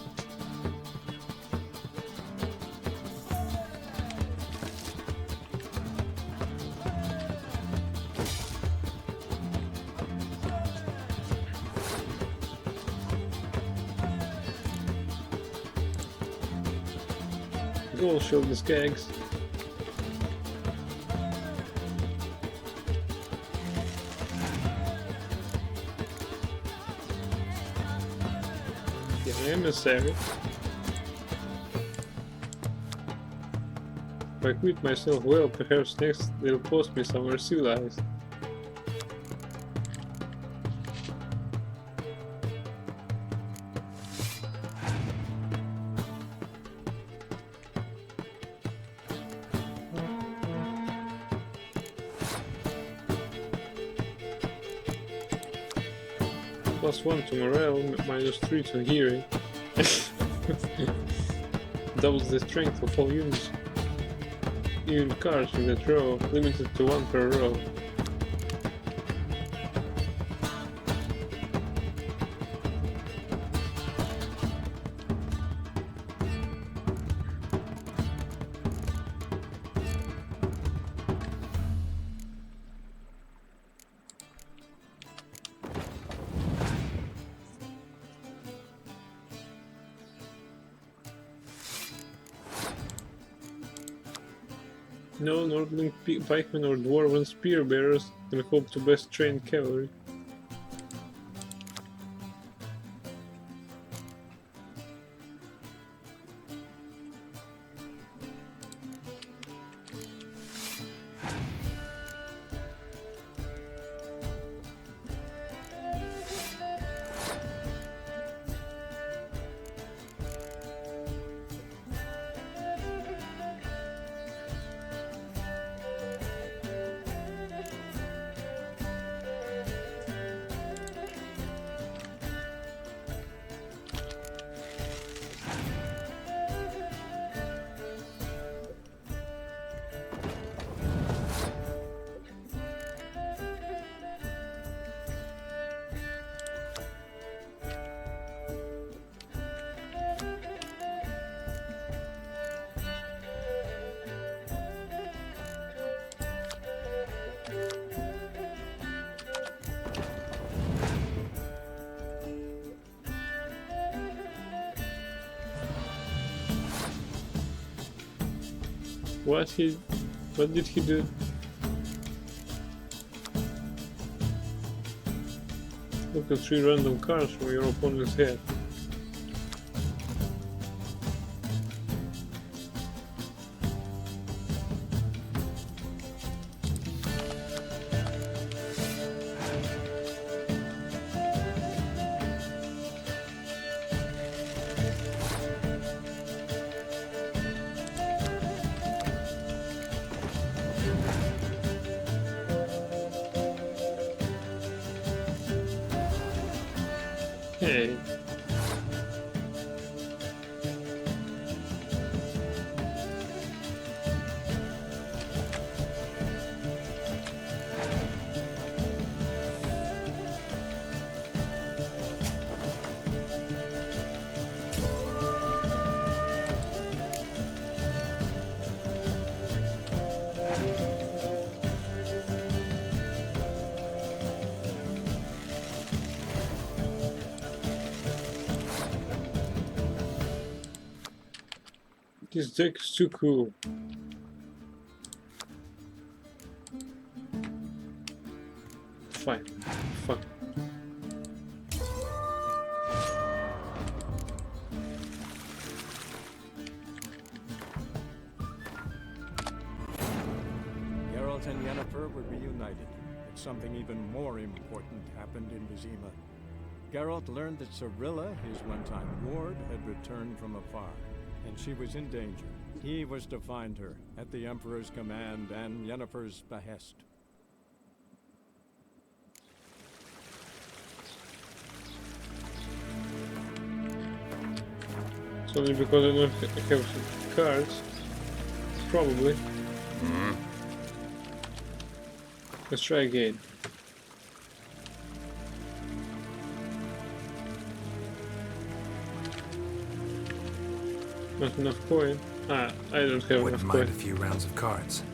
Go show the skags. Yeah, emissary. If I quit myself well, perhaps next they'll post me somewhere civilized. +1 to morale, -3 to hearing. Doubles the strength of all units. Even cards in that row, limited to 1 per row. No Nordling pikemen or dwarven spear bearers can hope to best trained cavalry. What did he do? Look at 3 random cards from your opponent's head. Hey. This deck is too cool. Fine. Fuck. Geralt and Yennefer were reunited, but something even more important happened in Vizima. Geralt learned that Cirilla, his one-time ward, had returned from afar, and she was in danger. He was to find her, at the Emperor's command and Yennefer's behest. It's only because I don't have some cards. Probably. Let's try again. Not enough coin. Ah, I don't have Wouldn't enough mind coin. a few rounds of cards.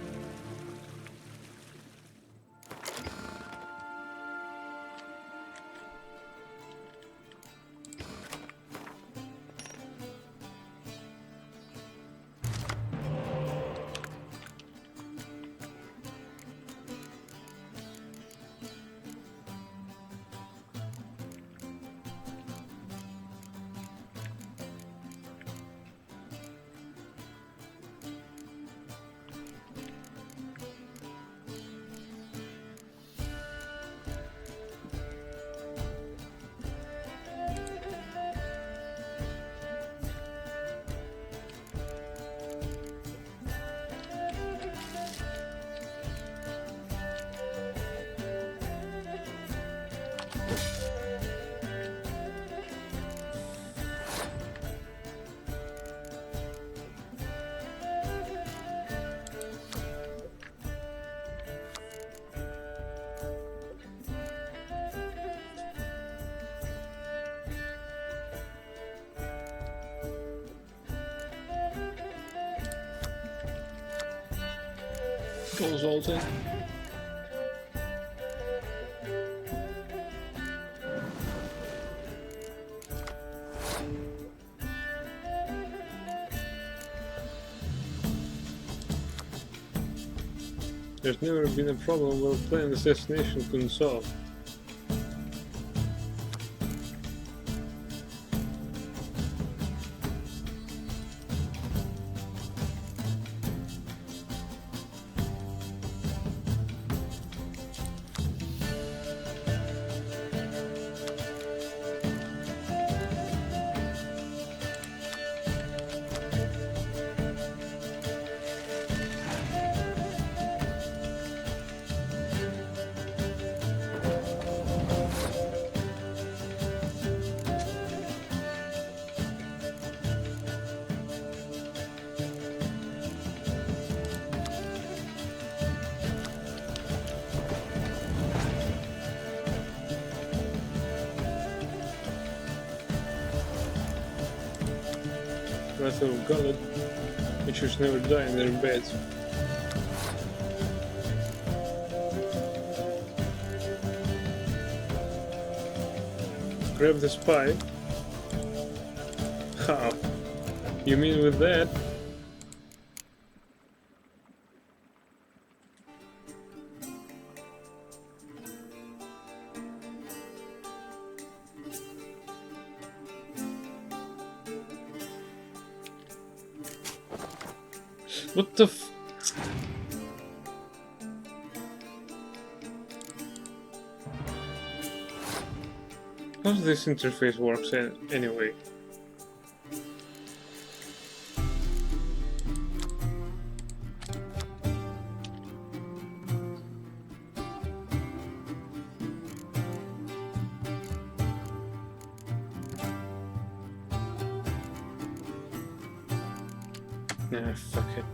Consulting. There's never been a problem where planned assassination couldn't solve. Wrath of God, creatures never die in their beds. Grab the spy. How? You mean with that? What the f... How does this interface works anyway? Nah, fuck it.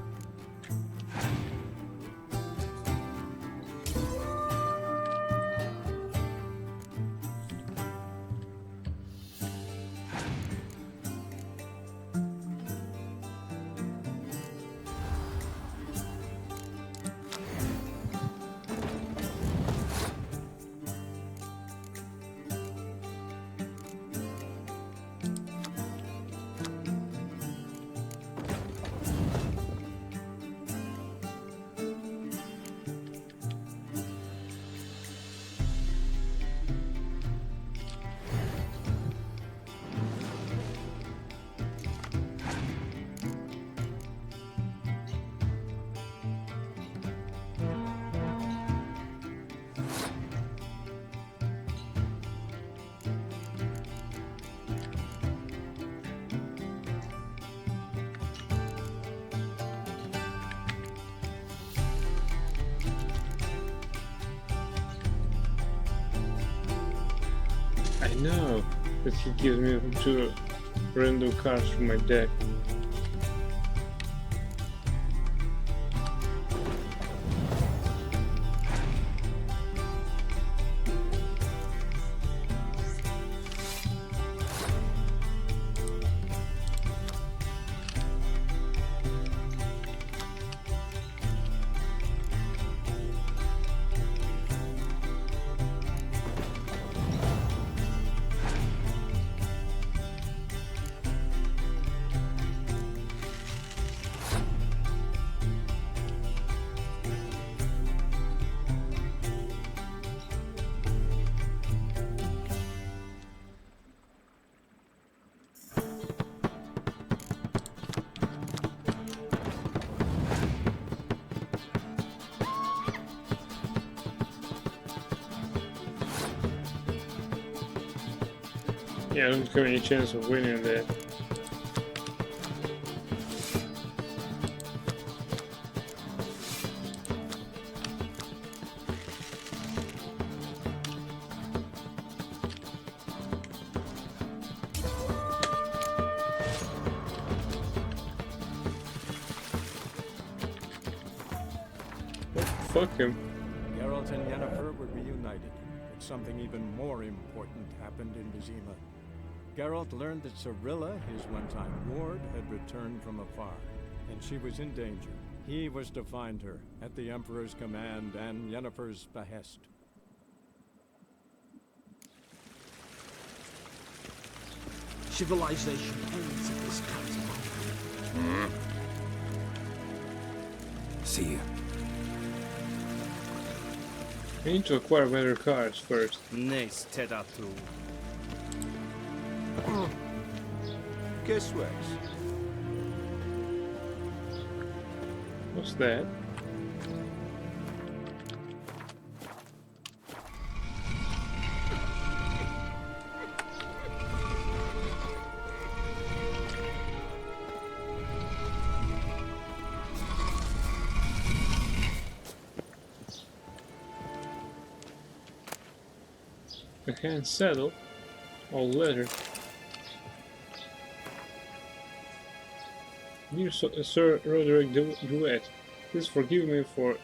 I know that he gives me 2 random cards from my deck. Yeah, I don't have any chance of winning that. Fuck him. Geralt and Yennefer were reunited, but something even more important happened in Vizima. Geralt learned that Cirilla, his one-time ward, had returned from afar, and she was in danger. He was to find her, at the Emperor's command and Yennefer's behest. Civilization ends at this time. See ya. We need to acquire better cards first. Nes Tedatu. Guess what? What's that? A hand saddle, all leather. Dear Sir Roderick Duet, please forgive me for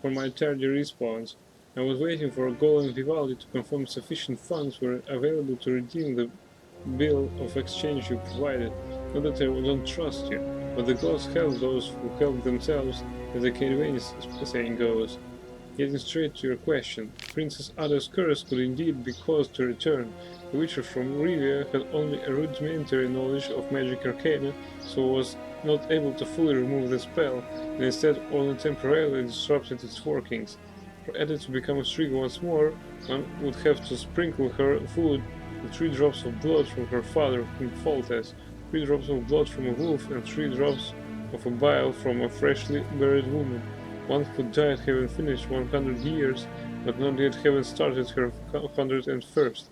my tardy response. I was waiting for Golem Vivaldi to confirm sufficient funds were available to redeem the bill of exchange you provided. Not that I don't trust you, but the gods help those who help themselves, as the Canadian saying goes. Getting straight to your question, Princess Ada's curse could indeed be caused to return. The Witcher from Rivia had only a rudimentary knowledge of magic arcana, so was not able to fully remove the spell, and instead only temporarily disrupted its workings. For Ada to become a trigger once more, one would have to sprinkle her food with 3 drops of blood from her father, King Foltest, 3 drops of blood from a wolf, and 3 drops of a bile from a freshly buried woman. One who died having finished 100 years, but not yet having started her 101st.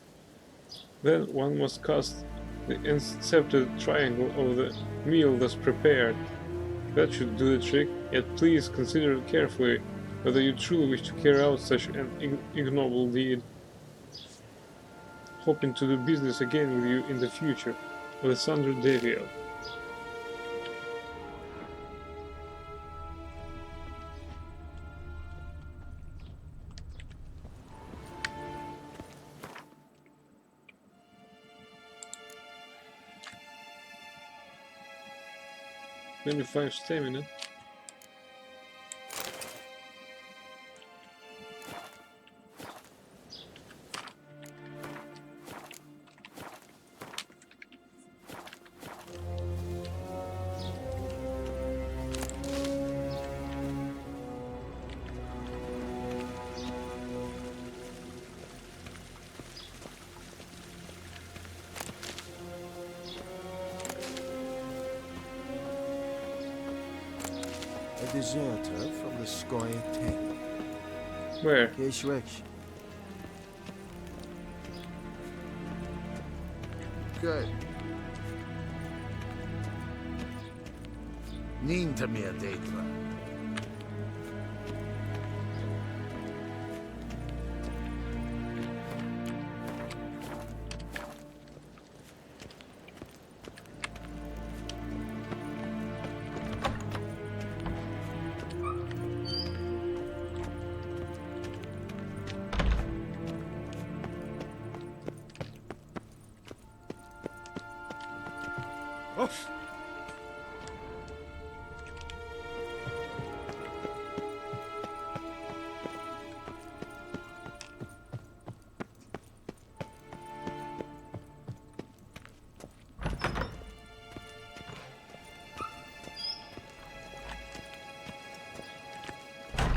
Then one must cast the incepted triangle of the meal thus prepared. That should do the trick, yet please consider carefully whether you truly wish to carry out such an ignoble deed. Hoping to do business again with you in the future. Alessandro Devio. $25 stamina. A deserter from the Skoye Tank. Where? Case Rex. Good. Ninta mia deitva.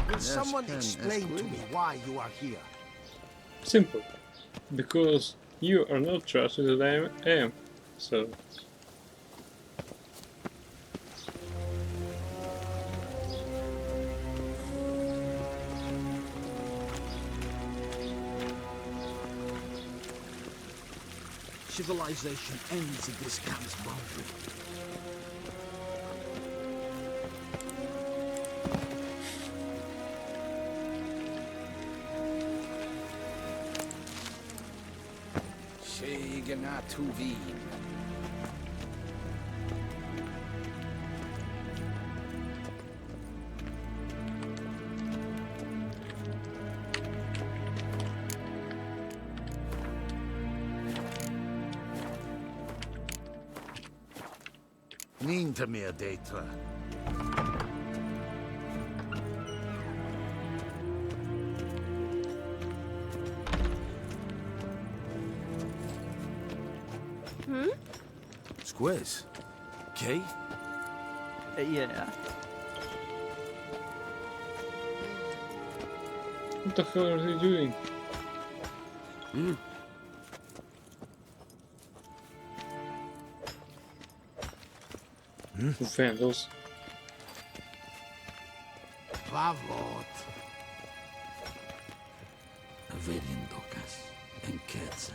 Will someone explain to me why you are here? Simple. Because you are not trusted as I am. So. Civilization ends at this camp's boundary. Tuvin. Ninta mir detra. Squiz. Kay? Yeah. What the hell are they doing? Vandals. Pavot. Avelian Dokas and Ketsa.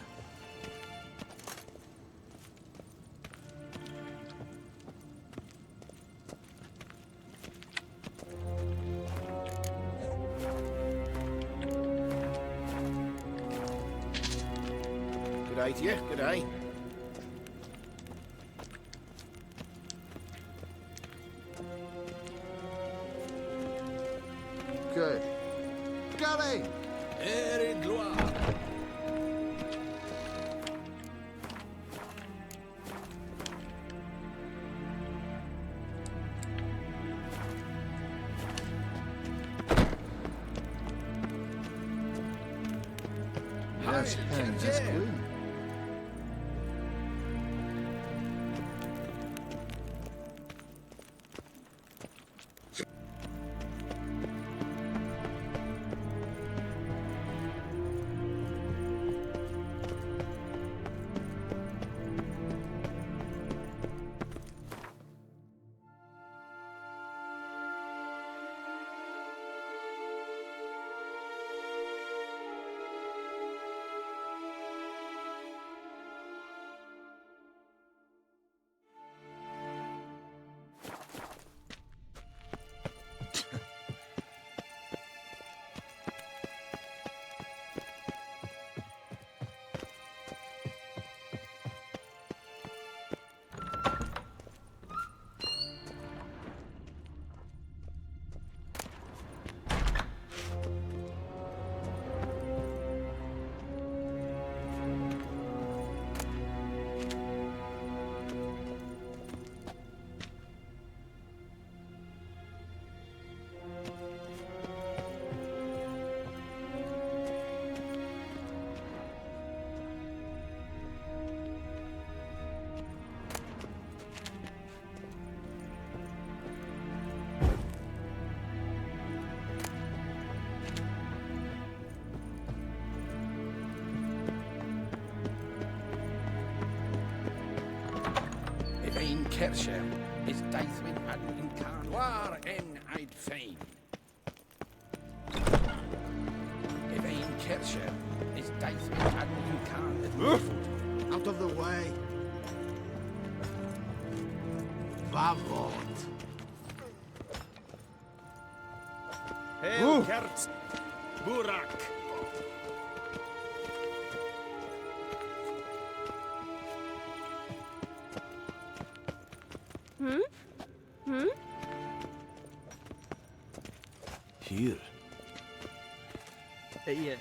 G'day to you, g'day. Good. Gary! Erin Gloire. Yes, hands is clean. Evain Kersher is Daithwin ad Incarnoir en Eid Fame. Evain Kersher is Daithwin ad Incarn. Out of the way. Pavot. Hail Kerz. Burak. Here. Yeah.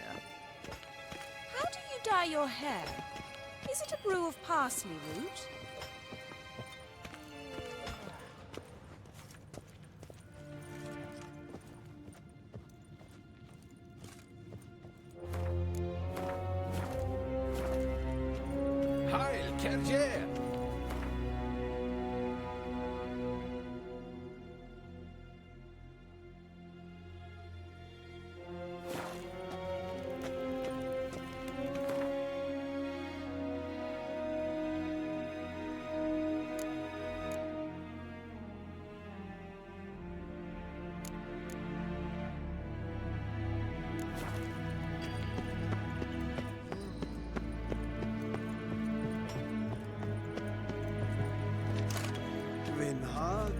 How do you dye your hair? Is it a brew of parsley root? Hail Kerjer. Ah,